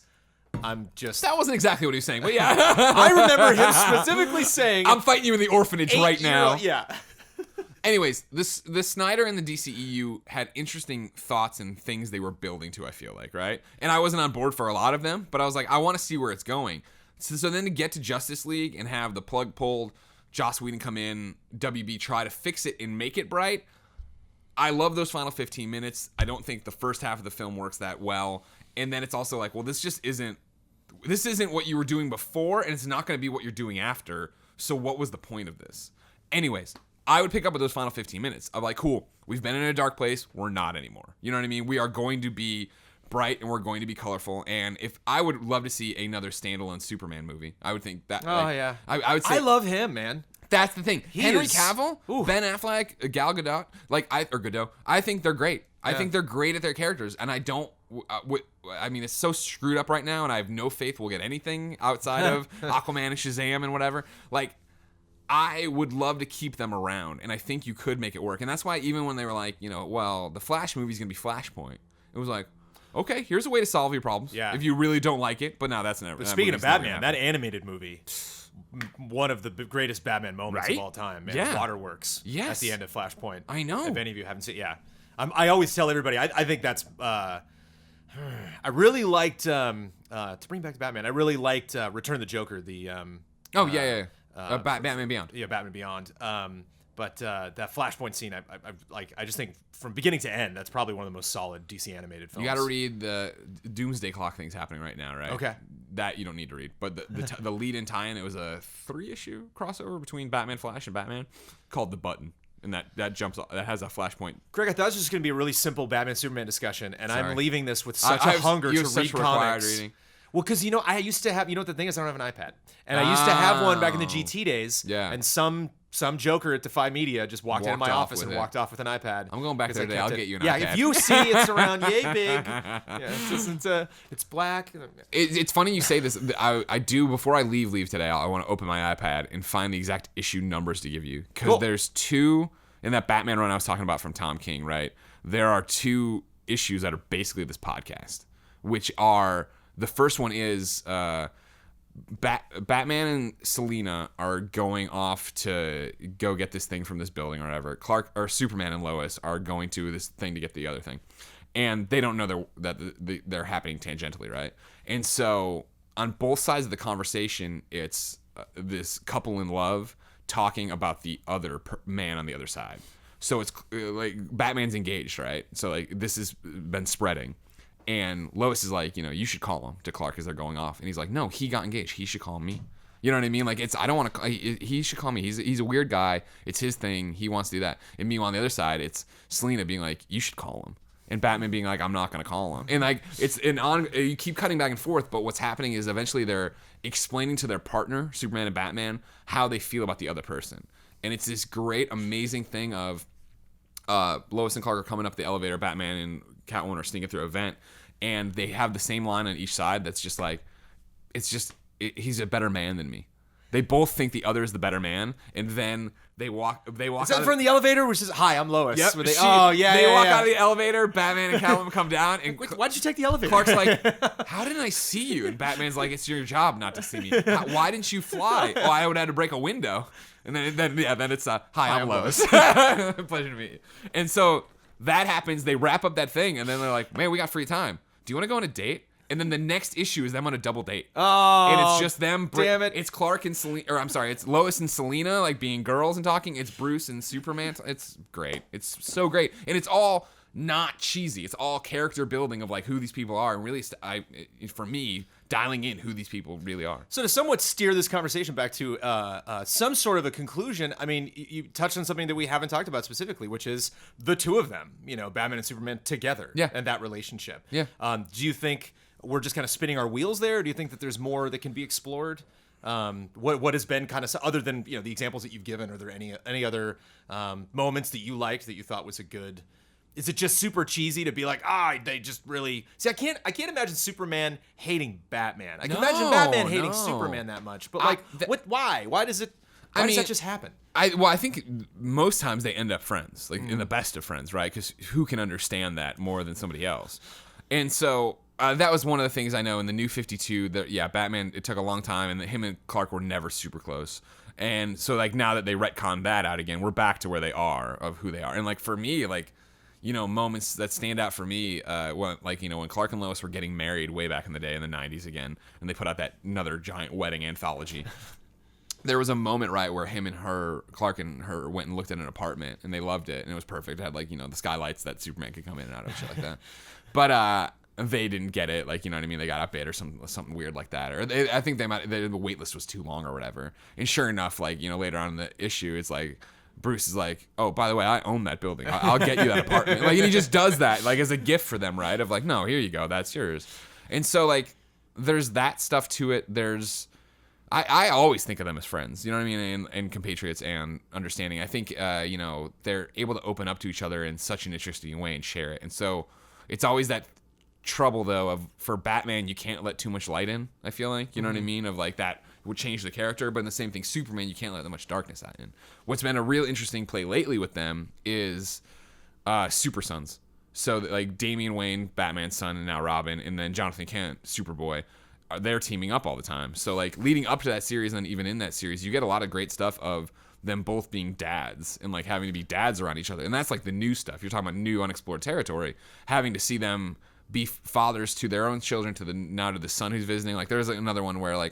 I'm just... That wasn't exactly what he was saying, but yeah. I remember him specifically saying... I'm fighting you in the orphanage right now. Yeah. Anyways, the Snyder and the DCEU had interesting thoughts and things they were building to, I feel like, right? And I wasn't on board for a lot of them, but I was like, I want to see where it's going. So then to get to Justice League and have the plug pulled, Joss Whedon come in, WB try to fix it and make it bright. I love those final 15 minutes. I don't think the first half of the film works that well. And then it's also like, well, this isn't what you were doing before, and it's not going to be what you're doing after. So what was the point of this? Anyways, I would pick up with those final 15 minutes of like, cool, we've been in a dark place. We're not anymore. You know what I mean? We are going to be bright and we're going to be colorful. And if I would love to see another standalone Superman movie, I would think that. Yeah. I would say I love him, man. That's the thing. Henry Cavill, Ben Affleck, Gal Gadot, Godot. I think they're great. I think they're great at their characters, and I don't. I mean, it's so screwed up right now, and I have no faith we'll get anything outside of Aquaman and Shazam and whatever. Like, I would love to keep them around, and I think you could make it work. And that's why even when they were like, well, the Flash movie's gonna be Flashpoint, it was like, okay, here's a way to solve your problems. Yeah. If you really don't like it, but no, that's never. But speaking of Batman, that animated movie, one of the greatest Batman moments of all time. Man. Yeah. Waterworks. Yes. At the end of Flashpoint. I know. If any of you haven't seen, I always tell everybody. I think that's. I really liked to bring back to Batman. I really liked Return of the Joker. The Batman Beyond. Yeah, Batman Beyond. But that Flashpoint scene, I just think from beginning to end, that's probably one of the most solid DC animated films. You got to read the Doomsday Clock things happening right now, right? Okay. That you don't need to read, but the lead in tie-in, it was a 3-issue crossover between Batman, Flash, and Batman called The Button, and that jumps that has a Flashpoint. Greg, I thought this was just going to be a really simple Batman Superman discussion, and I'm leaving this with such a hunger to read comics. Reading. Well, because I used to have, what the thing is, I don't have an iPad, and I used to have one back in the GT days. Yeah. And some joker at Defy Media just walked into my office and walked off with an iPad. I'm going back there today. I'll get you an iPad. Yeah, if you see it's around yay big. Yeah, it's black. It's funny you say this. I do, before I leave today, I want to open my iPad and find the exact issue numbers to give you. Because there's 2, in that Batman run I was talking about from Tom King, right? There are 2 issues that are basically this podcast, which are, the first one is... Batman and Selina are going off to go get this thing from this building or whatever. Superman and Lois are going to this thing to get the other thing, and they don't know that they're happening tangentially, right? And so on both sides of the conversation, it's this couple in love talking about the other man on the other side. So it's like Batman's engaged, right? So like this has been spreading. And Lois is like, you should call him to Clark as they're going off. And he's like, no, he got engaged. He should call me. You know what I mean? Like, I don't want to, he should call me. He's a weird guy. It's his thing. He wants to do that. And meanwhile, on the other side, it's Selena being like, you should call him. And Batman being like, I'm not going to call him. And like, you keep cutting back and forth. But what's happening is eventually they're explaining to their partner, Superman and Batman, how they feel about the other person. And it's this great, amazing thing of Lois and Clark are coming up the elevator. Batman and Catwoman are sneaking through a vent. And they have the same line on each side that's just like, he's a better man than me. They both think the other is the better man, and then they walk. Is that from the elevator, which is hi, I'm Lois? Yep. They walk out of the elevator. Batman and Catwoman come down, and why'd you take the elevator? Clark's like, how didn't I see you? And Batman's like, it's your job not to see me. Why didn't you fly? Oh, I would have had to break a window. And then it's hi, I'm Lois. Pleasure to meet you. And so that happens. They wrap up that thing, and then they're like, man, we got free time. Do you want to go on a date? And then the next issue is them on a double date. Oh, and it's just them. Damn it! It's Clark and Selena, or I'm sorry, it's Lois and Selena like being girls and talking. It's Bruce and Superman. It's great. It's so great, and it's all not cheesy. It's all character building of like who these people are, and really, for me, dialing in who these people really are. So to somewhat steer this conversation back to some sort of a conclusion, I mean, you touched on something that we haven't talked about specifically, which is the two of them, Batman and Superman together, and that relationship. Yeah. Do you think we're just kind of spinning our wheels there? Or do you think that there's more that can be explored? What has been kind of, other than the examples that you've given, are there any other moments that you liked that you thought was a good? Is it just super cheesy to be like, they just really see? I can't imagine Superman hating Batman. I can imagine Batman hating Superman that much, but why? Why does it? Why does that just happen? I think most times they end up friends, like in the best of friends, right? Because who can understand that more than somebody else? And so that was one of the things I know in the New 52 that, Batman, it took a long time, and that him and Clark were never super close. And so like now that they retconned that out again, we're back to where they are, of who they are. And like for me, like, moments that stand out for me, when Clark and Lois were getting married way back in the day in the 90s again, and they put out that another giant wedding anthology. There was a moment, right, where Clark and her went and looked at an apartment, and they loved it, and it was perfect. It had the skylights that Superman could come in and out of, shit like that. But they didn't get it, you know what I mean? They got outbid or something weird like that, or I think the wait list was too long or whatever. And sure enough, later on in the issue, it's like, Bruce is like, oh, by the way, I own that building. I'll get you that apartment. And he just does that, as a gift for them, right? Of no, here you go, that's yours. And so, there's that stuff to it. There's, I always think of them as friends, you know what I mean? And compatriots and understanding. I think, they're able to open up to each other in such an interesting way and share it. And so it's always that trouble, though, for Batman, you can't let too much light in, I feel like. You know what I mean? Of that would change the character, but in the same thing, Superman, you can't let that much darkness out in. What's been a real interesting play lately with them is Super Sons. So Damian Wayne, Batman's son, and now Robin, and then Jonathan Kent, Superboy, they're teaming up all the time. So leading up to that series, and then even in that series, you get a lot of great stuff of them both being dads and having to be dads around each other. And that's the new stuff. You're talking about new unexplored territory, having to see them be fathers to their own children, to the son who's visiting. There's another one where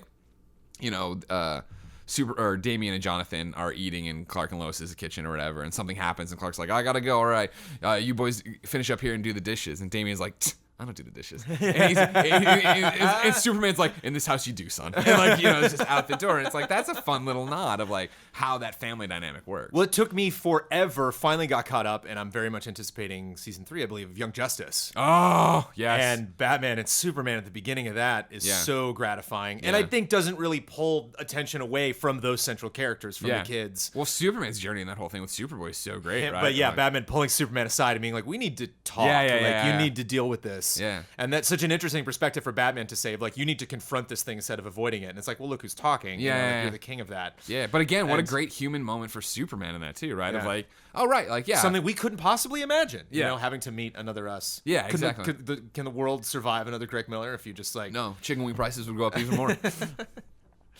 Damian and Jonathan are eating in Clark and Lois's kitchen or whatever, and something happens, and Clark's like, I gotta go, all right, you boys finish up here and do the dishes. And Damian's like, I don't do the dishes. And Superman's like, in this house you do, son. And it's just out the door. And it's that's a fun little nod of how that family dynamic works. Well, it took me forever, finally got caught up, and I'm very much anticipating season 3, I believe, of Young Justice. Oh, yes. And Batman and Superman at the beginning of that is so gratifying. And I think doesn't really pull attention away from those central characters, from the kids. Well, Superman's journey in that whole thing with Superboy is so great, right? But Batman pulling Superman aside and being like, we need to talk. You need to deal with this. Yeah. And that's such an interesting perspective for Batman to say, you need to confront this thing instead of avoiding it. And it's well, look who's talking. You're the king of that. Yeah, but again, what a great human moment for Superman in that too, right? Of oh, right, something we couldn't possibly imagine, having to meet another us. Yeah, exactly. Can the world survive another Greg Miller if you just No, chicken wing prices would go up even more.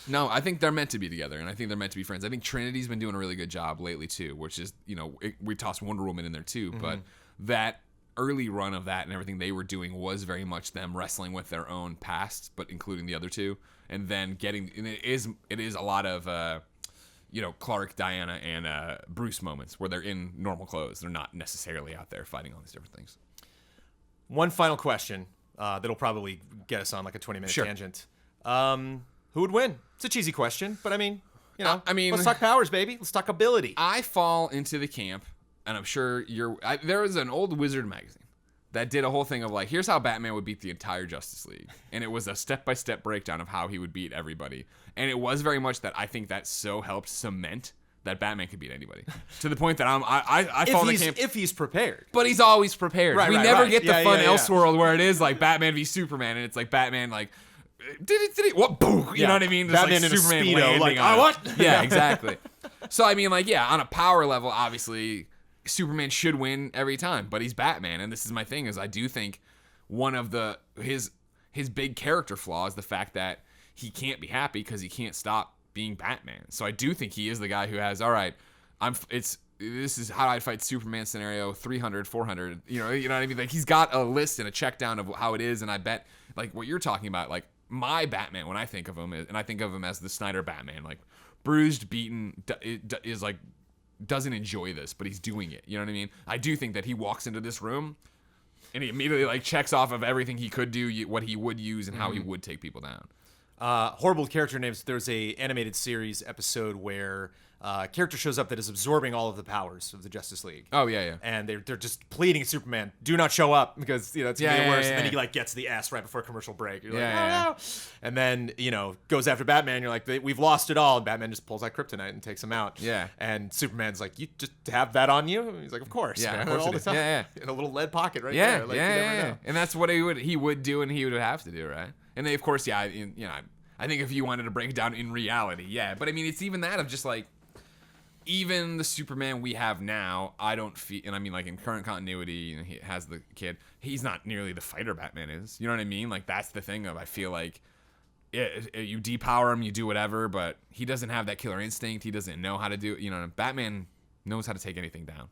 No, I think they're meant to be together, and I think they're meant to be friends. I think Trinity's been doing a really good job lately too, which is, we tossed Wonder Woman in there too, but that early run of that and everything they were doing was very much them wrestling with their own past, but including the other two, and then and it is a lot of Clark, Diana, and Bruce moments where they're in normal clothes. They're not necessarily out there fighting all these different things. One final question that'll probably get us on like a 20-minute tangent. Who would win? It's a cheesy question, but I mean, let's talk powers, baby. Let's talk ability. I fall into the camp, and I'm sure there was an old Wizard magazine that did a whole thing of like, here's how Batman would beat the entire Justice League. And it was a step-by-step breakdown of how he would beat everybody. And it was very much that I think that so helped cement that Batman could beat anybody. To the point that I fall in the camp. If he's prepared. But he's always prepared. Right, we right, never right. get the fun yeah. Elseworld where it is like Batman v Superman, and it's like Batman like, did he, what, boo, you know what I mean? Just Batman like in Superman a Speedo, landing like, on what? Yeah, exactly. So, I mean, like, yeah, on a power level, obviously, Superman should win every time, but he's Batman, and this is my thing, is I do think one of his big character flaw is the fact that he can't be happy because he can't stop being Batman. So I do think he is the guy who has, all right, this is how I'd fight Superman scenario 300, 400, you know what I mean? Like, he's got a list and a check down of how it is, and I bet, like, what you're talking about, like, my Batman, when I think of him, and I think of him as the Snyder Batman, like, bruised, beaten, is like, doesn't enjoy this, but he's doing it. You know what I mean? I do think that he walks into this room and he immediately like checks off of everything he could do, what he would use, and how he would take people down. Horrible character names. There's a animated series episode where character shows up that is absorbing all of the powers of the Justice League. Oh yeah. And they're just pleading Superman, do not show up because it's gonna be the worst. Yeah. And then he like gets the S right before commercial break. You're like, Yeah. no. And then goes after Batman. You're like, we've lost it all. And Batman just pulls out kryptonite and takes him out. Yeah. And Superman's like, you just have that on you? And he's like, of course. Yeah, man, of course all it the is. time. Yeah. In a little lead pocket right Yeah, there. Like, you never know. And that's what he would do, and he would have to do, right? And then of course, I think if you wanted to break it down in reality, yeah. But I mean, it's even that of just like, even the Superman we have now, I don't feel, and I mean, like in current continuity, he has the kid. He's not nearly the fighter Batman is. You know what I mean? Like that's the thing of I feel like you depower him, you do whatever, but he doesn't have that killer instinct. He doesn't know how to do. Batman knows how to take anything down.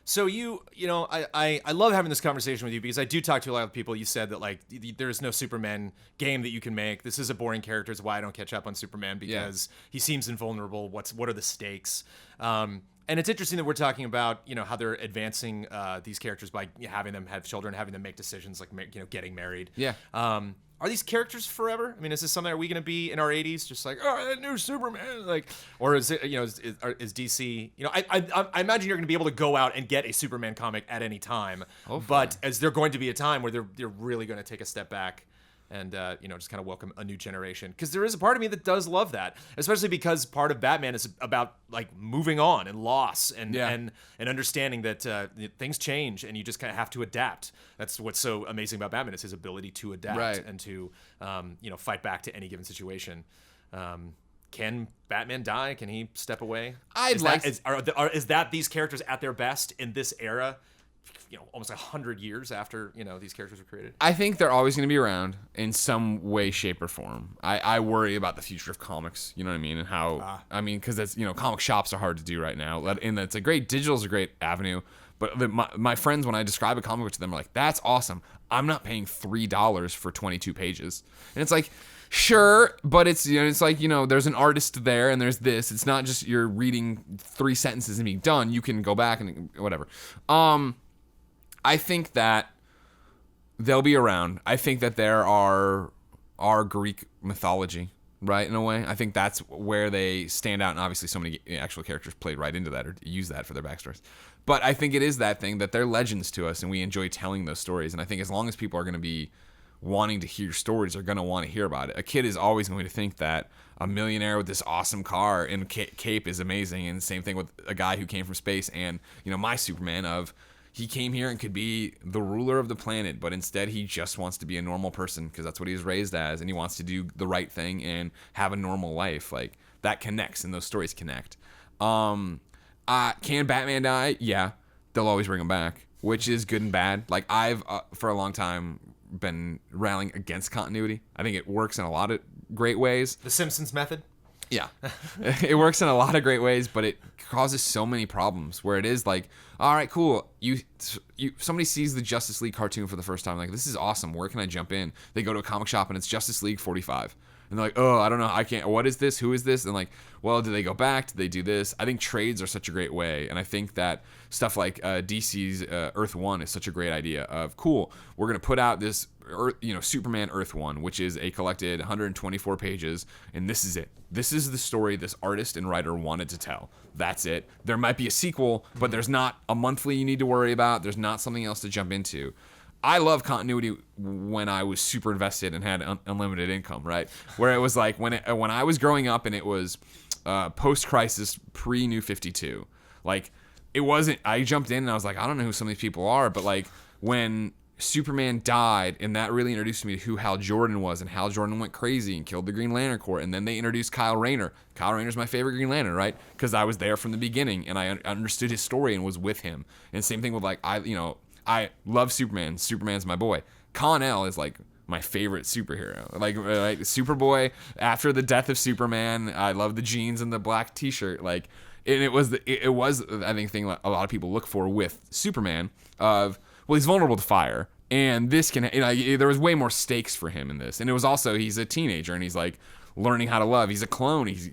So I love having this conversation with you because I do talk to a lot of people. You said that like there's no Superman game that you can make. This is a boring character. Is why I don't catch up on Superman because he seems invulnerable. What are the stakes? And it's interesting that we're talking about how they're advancing these characters by having them have children, having them make decisions like getting married. Yeah. Are these characters forever? I mean, is this something? Are we going to be in our 80s just like, oh, that new Superman? Like, or is it is DC? I imagine you're going to be able to go out and get a Superman comic at any time. Hopefully. But is there going to be a time where they're really going to take a step back and just kind of welcome a new generation? Because there is a part of me that does love that, especially because part of Batman is about like moving on and loss and understanding that things change and you just kind of have to adapt. That's what's so amazing about Batman is his ability to adapt and to fight back to any given situation. Can Batman die? Can he step away? Is that these characters at their best in this era? Almost 100 years after these characters were created. I think they're always going to be around in some way, shape, or form. I worry about the future of comics. You know what I mean? And how because that's comic shops are hard to do right now. And it's digital's a great avenue. But my friends, when I describe a comic book to them, are like, "That's awesome. I'm not paying $3 for 22 pages." And it's like, sure, but it's it's like there's an artist there and there's this. It's not just you're reading 3 sentences and being done. You can go back and whatever. I think that they'll be around. I think that there are Greek mythology, right, in a way. I think that's where they stand out, and obviously so many actual characters played right into that or use that for their backstories. But I think it is that thing that they're legends to us, and we enjoy telling those stories. And I think as long as people are going to be wanting to hear stories, are going to want to hear about it. A kid is always going to think that a millionaire with this awesome car and cape is amazing, and the same thing with a guy who came from space and, my Superman of... He came here and could be the ruler of the planet, but instead he just wants to be a normal person because that's what he was raised as, and he wants to do the right thing and have a normal life. Like, that connects, and those stories connect. Can Batman die? Yeah. They'll always bring him back, which is good and bad. Like, I've, for a long time, been railing against continuity. I think it works in a lot of great ways. The Simpsons method? Yeah. It works in a lot of great ways, but it causes so many problems where it is like, all right, cool. Somebody sees the Justice League cartoon for the first time. Like, this is awesome. Where can I jump in? They go to a comic shop and it's Justice League 45. And they're like, oh, I don't know. I can't. What is this? Who is this? And like, well, do they go back? Do they do this? I think trades are such a great way. And I think that stuff like DC's Earth 1 is such a great idea of, cool, we're going to put out this Superman Earth 1, which is a collected 124 pages. And this is it. This is the story this artist and writer wanted to tell. That's it. There might be a sequel, but there's not a monthly you need to worry about. There's not something else to jump into. I love continuity when I was super invested and had unlimited income, right? Where it was like when I was growing up and it was post-crisis, pre-New 52. Like, it wasn't, I jumped in and I was like, I don't know who some of these people are, but like when Superman died, and that really introduced me to who Hal Jordan was, and Hal Jordan went crazy and killed the Green Lantern Corps, and then they introduced Kyle Rayner. Kyle Rayner's my favorite Green Lantern, right? Because I was there from the beginning and I understood his story and was with him. And same thing with like, I love Superman. Superman's my boy. Con-El is like my favorite superhero. Like Superboy, after the death of Superman, I love the jeans and the black t-shirt. Like, and it was I think thing a lot of people look for with Superman of, well, he's vulnerable to fire, and this can, there was way more stakes for him in this. And it was also, he's a teenager and he's like learning how to love. He's a clone. He's,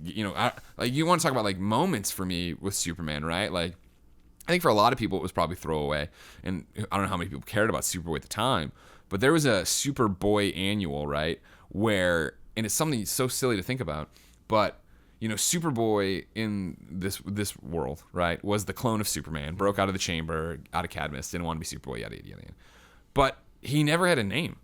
like, you want to talk about like moments for me with Superman, right? Like, I think for a lot of people it was probably throwaway, and I don't know how many people cared about Superboy at the time, but there was a Superboy annual, right, where, and it's something so silly to think about, but Superboy in this world, right, was the clone of Superman, broke out of the chamber, out of Cadmus, didn't want to be Superboy, yada yada yada, but he never had a name.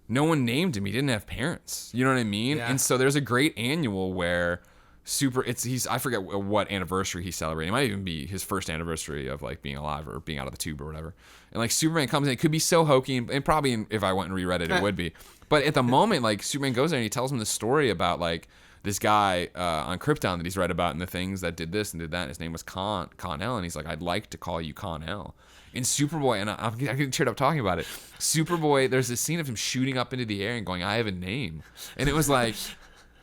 No one named him. He didn't have parents. You know what I mean? Yeah. And so there's a great annual where I forget what anniversary he's celebrating. It might even be his first anniversary of like being alive or being out of the tube or whatever. And like Superman comes in, it could be so hokey, and probably if I went and reread it, it would be. But at the moment, like Superman goes there and he tells him this story about like this guy on Krypton that he's read about and the things that did this and did that. And his name was Con-El, and he's like, I'd like to call you Con-El. And Superboy, and I get cheered up talking about it. Superboy, there's this scene of him shooting up into the air and going, I have a name. And it was like,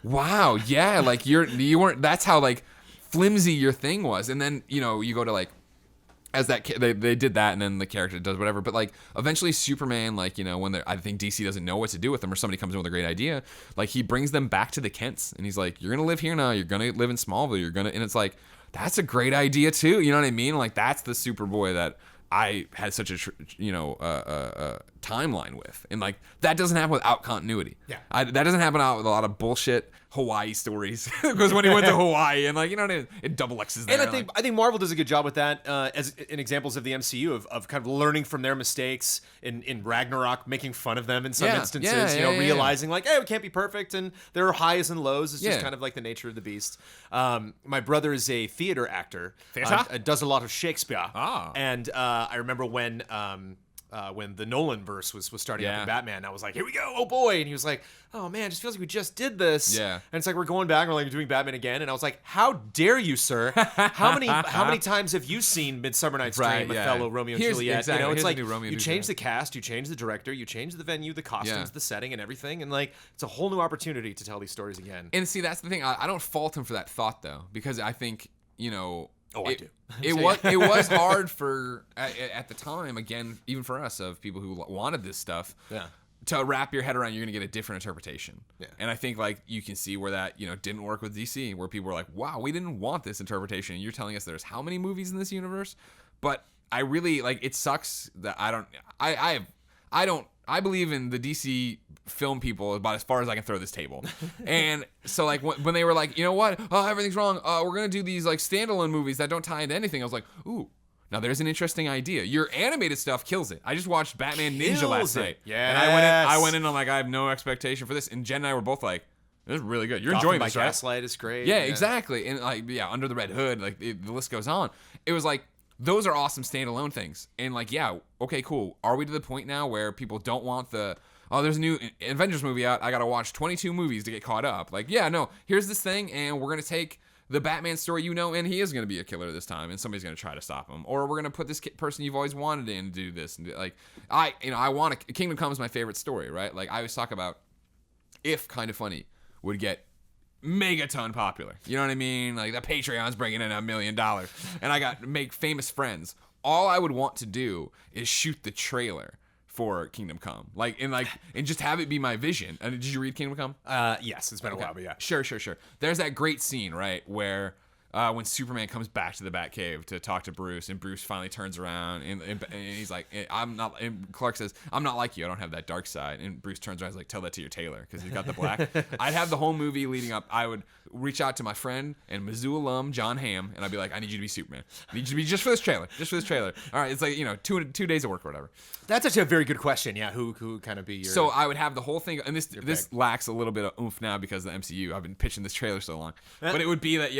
wow, yeah, like you weren't, that's how like flimsy your thing was. And then, you go to like, as that they did that, and then the character does whatever, but like eventually Superman, like, when I think DC doesn't know what to do with them, or somebody comes in with a great idea, like he brings them back to the Kents, and he's like, you're gonna live here now, you're gonna live in Smallville, and it's like, that's a great idea too, you know what I mean? Like, that's the Superboy that I had such a timeline with, and like that doesn't happen without continuity. Yeah, that doesn't happen out with a lot of bullshit Hawaii stories. Because when he went to Hawaii and like, what I mean, it double X's there. And I think Marvel does a good job with that, as in examples of the MCU of kind of learning from their mistakes in Ragnarok, making fun of them in some instances. Realizing like, hey, we can't be perfect, and there are highs and lows. It's just kind of like the nature of the beast. My brother is a theater actor. Does a lot of Shakespeare. And I remember when the Nolan verse was starting up in Batman, I was like, here we go, oh boy. And he was like, oh man, it just feels like we just did this. Yeah. And it's like, we're going back, we're like doing Batman again. And I was like, how dare you, sir? How many times have you seen Midsummer Night's Dream, Othello, Romeo and Juliet? Exactly. It's like, you change the cast, you change the director, you change the venue, the costumes, the setting, and everything. And like, it's a whole new opportunity to tell these stories again. And see, that's the thing. I don't fault him for that thought though, because I think, I do. It was hard for at the time, again, even for us, of people who wanted this stuff, to wrap your head around. You're gonna get a different interpretation, and I think like you can see where that didn't work with DC, where people were like, wow, we didn't want this interpretation. You're telling us there's how many movies in this universe? But I really like, it sucks that I believe in the DC film people about as far as I can throw this table. And so like when they were like, you know what? Oh, everything's wrong. We're going to do these like standalone movies that don't tie into anything. I was like, ooh, now there's an interesting idea. Your animated stuff kills it. I just watched Batman Ninja last night. Yeah. And I went in on like, I have no expectation for this. And Jen and I were both like, this is really good. You're enjoying this, right? Gaslight is great. Yeah, exactly. And like, Under the Red Hood, like the list goes on. It was like, those are awesome standalone things. And like, okay, cool. Are we to the point now where people don't want there's a new Avengers movie out, I gotta watch 22 movies to get caught up? Like, here's this thing, and we're gonna take the Batman story, and he is gonna be a killer this time, and somebody's gonna try to stop him. Or we're gonna put this person you've always wanted in to do this. And like, I want to, Kingdom Come is my favorite story, right? Like, I always talk about if Kind of Funny would get megaton popular. You know what I mean? Like the Patreon's bringing in $1 million, and I got make famous friends. All I would want to do is shoot the trailer for Kingdom Come, and just have it be my vision. And did you read Kingdom Come? Yes, it's been a while, but yeah. Sure. There's that great scene, right, where when Superman comes back to the Batcave to talk to Bruce, and Bruce finally turns around, and he's like, I'm not, and Clark says, I'm not like you, I don't have that dark side. And Bruce turns around and he's like, tell that to your tailor, because he's got the black. I'd have the whole movie leading up. I would reach out to my friend and Mizzou alum, John Hamm, and I'd be like, I need you to be Superman. I need you to be just for this trailer. All right, it's like, 2 days of work or whatever. That's actually a very good question. Yeah, who kind of be your... So I would have the whole thing, and this lacks a little bit of oomph now because of the MCU. I've been pitching this trailer so long. But it would be that,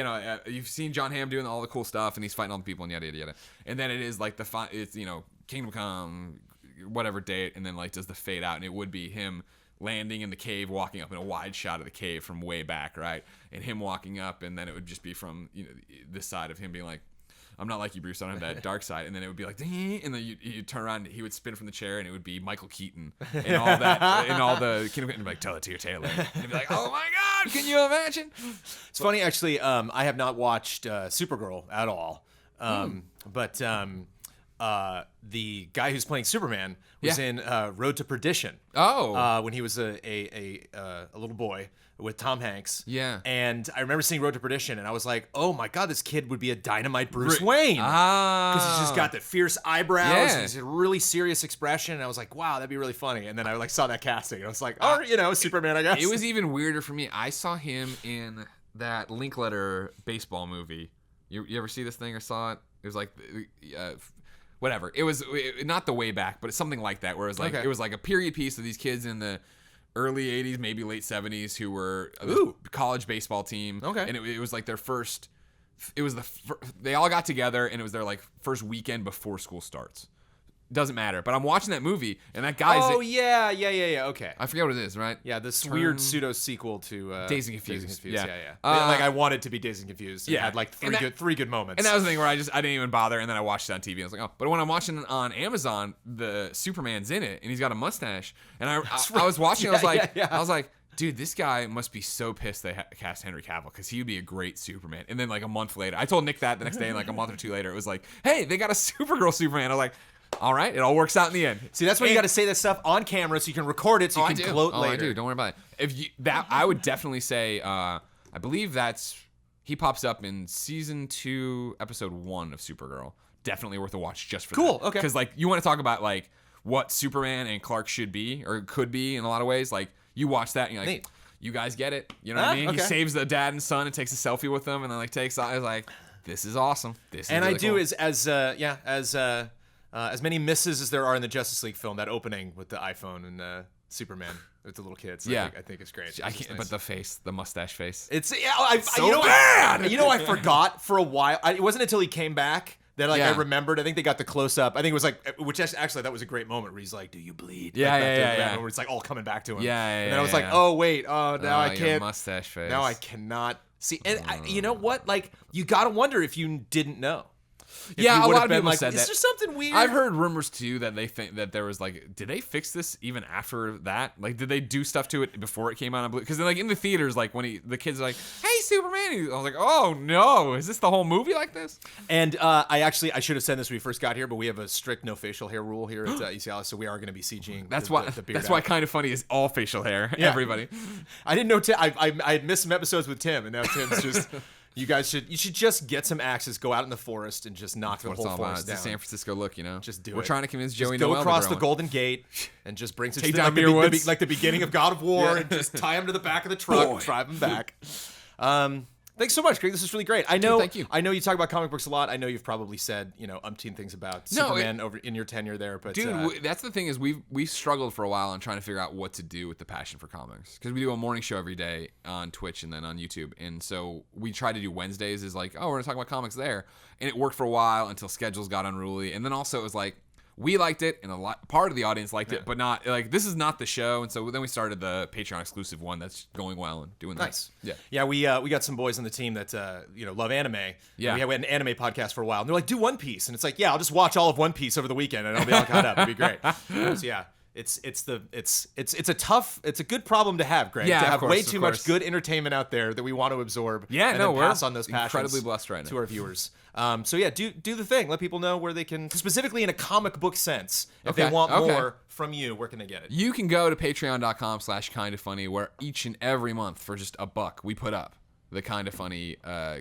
you've seen John Hamm doing all the cool stuff, and he's fighting all the people, and yada, yada, yada. And then it is like it's, Kingdom Come, whatever date, and then like does the fade out, and it would be him landing in the cave, walking up in a wide shot of the cave from way back, right? And him walking up, and then it would just be from this side of him being like, I'm not like you, Bruce. I don't have that dark side. And then it would be like, and then you turn around, and he would spin from the chair, and it would be Michael Keaton and all that, and all the Kingdom Come, and be like, tell it to your tailor. And he'd be like, oh my God, can you imagine? It's funny, actually. I have not watched Supergirl at all, but the guy who's playing Superman was in Road to Perdition. Oh, when he was a little boy with Tom Hanks. Yeah. And I remember seeing Road to Perdition, and I was like, oh my God, this kid would be a dynamite Bruce Wayne. Because he's just got the fierce eyebrows, and he's a really serious expression, and I was like, wow, that'd be really funny. And then I saw that casting, and I was like, Superman, I guess. It was even weirder for me. I saw him in that Linkletter baseball movie. You ever see this thing or saw it? It was like... whatever. It was not the way back, but it's something like that, where it was like it was like a period piece of these kids in the early 80s, maybe late 70s, who were a college baseball team. Okay. And it was like their first, they all got together, and it was their like first weekend before school starts. Doesn't matter. But I'm watching that movie, and that guy's... Oh, yeah. Okay. I forget what it is, right? Yeah, this weird pseudo-sequel to... Dazed and Confused. Yeah. I wanted to be Dazed and Confused. It had like three good moments. And that was the thing where I didn't even bother, and then I watched it on TV, and I was like, oh. But when I'm watching it on Amazon, the Superman's in it, and he's got a mustache. And I was watching, I was like, dude, this guy must be so pissed they cast Henry Cavill, because he would be a great Superman. And then like a month later, I told Nick that the next day, and like a month or two later, it was like, hey, they got a Supergirl Superman. I was like... All right, it all works out in the end. See, that's why you got to say that stuff on camera so you can record it, so you can gloat later. I do. Don't worry about it. I would definitely say, I believe he pops up in season 2, episode 1 of Supergirl. Definitely worth a watch just for that. Cool. Okay. Because like you want to talk about like what Superman and Clark should be or could be in a lot of ways. Like you watch that and you're like, Neat. You guys get it. You know what I mean? Okay. He saves the dad and son and takes a selfie with them, and then like takes. I was like, this is awesome. This is and really I do cool. as many misses as there are in the Justice League film, that opening with the iPhone and Superman with the little kids. Yeah. I think it's great. I can't, but the face, the mustache face. It's so bad. I forgot for a while. It wasn't until he came back that I remembered. I think they got the close up. I think it was like, which actually that was a great moment where he's like, "Do you bleed?" Yeah. Where it's like all coming back to him. And then I was like, "Oh wait, now I can't." Mustache face. Now I cannot see. And you know what? Like, you gotta wonder if you didn't know. A lot of people like, said that. Is there something weird? I've heard rumors too that they think that there was like, did they fix this even after that? Like, did they do stuff to it before it came out on Blu? Because like in the theaters, like when the kids are like, "Hey, Superman," I was like, "Oh no, is this the whole movie like this?" And I should have said this when we first got here, but we have a strict no facial hair rule here at ECL, so we are going to be CGing. That's why Kind of Funny is all facial hair. Yeah. Everybody. I didn't know I had missed some episodes with Tim, and now Tim's just. You should just get some axes, go out in the forest, and just knock the whole forest down. It's the San Francisco look, you know. Just do it. We're trying to convince Joey Noel to go across the Golden Gate and just bring some take down Muirwoods, like the beginning of God of War, and just tie him to the back of the truck and drive him back. Thanks so much, Craig. This is really great. I know. Dude, thank you. I know you talk about comic books a lot. I know you've probably said umpteen things about Superman over in your tenure there. But dude, that's the thing is we've struggled for a while on trying to figure out what to do with the passion for comics, because we do a morning show every day on Twitch and then on YouTube, and so we try to do Wednesdays is like, oh, we're gonna talk about comics there, and it worked for a while until schedules got unruly, and then also it was like, we liked it, and part of the audience liked it, but not like this is not the show. And so then we started the Patreon exclusive one that's going well and doing nice. Yeah. We got some boys on the team that love anime. Yeah, we had an anime podcast for a while, and they're like, do One Piece, and it's like, yeah, I'll just watch all of One Piece over the weekend, and I'll be all caught up. It'd be great. So, yeah. it's a good problem to have, Greg. Yeah, to of have course, way of too course. much good entertainment out there that we want to absorb. Yeah, and no, then we're pass on those passions incredibly blessed right now. to our viewers. So yeah, do the thing. Let people know where they can, specifically in a comic book sense. If they want more from you, where can they get it? You can go to patreon.com/kindafunny, where each and every month for just $1 we put up the Kinda Funny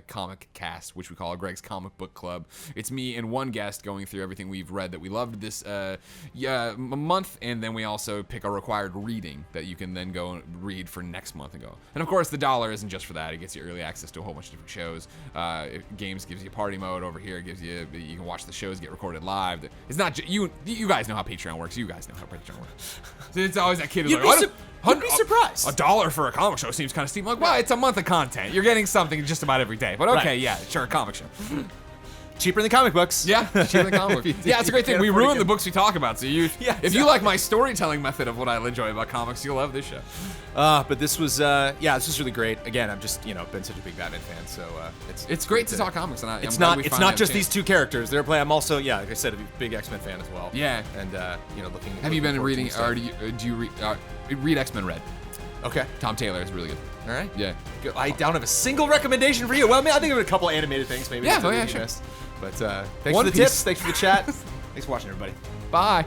comic cast, which we call Greg's Comic Book Club. It's me and one guest going through everything we've read that we loved this month, and then we also pick a required reading that you can then go and read for next month and go. And of course, the $1 isn't just for that. It gets you early access to a whole bunch of different shows. Games gives you party mode. Over here, it gives you can watch the shows get recorded live. It's not you guys know how Patreon works. You guys know how Patreon works. So it's always that kid who's like, You'd be surprised. $1 for a comic show seems kind of steep. I'm like, well, it's a month of content. You're getting something just about every day. But okay, Right. yeah, sure, a comic show. Cheaper than comic books. Yeah, cheaper than comic book. Yeah, it's a great thing. We ruin the books we talk about. So if you like my storytelling method of what I enjoy about comics, you'll love this show. But this was this was really great. Again, I'm just been such a big Batman fan, so It's great to talk comics, and It's I'm glad not we it's finally not have just a these chance. two characters. They're playing. I'm also like I said, a big X-Men fan as well. Yeah. And looking. Have you been forward to reading, new stuff. or do you read X-Men Red? Okay. Tom Taylor is really good. All right. Yeah. Good. I don't have a single recommendation for you. Well, I think of a couple animated things maybe. Yeah, that yeah, you sure. missed. But thanks One for the Piece. tips. Thanks for the chat. Thanks for watching, everybody. Bye.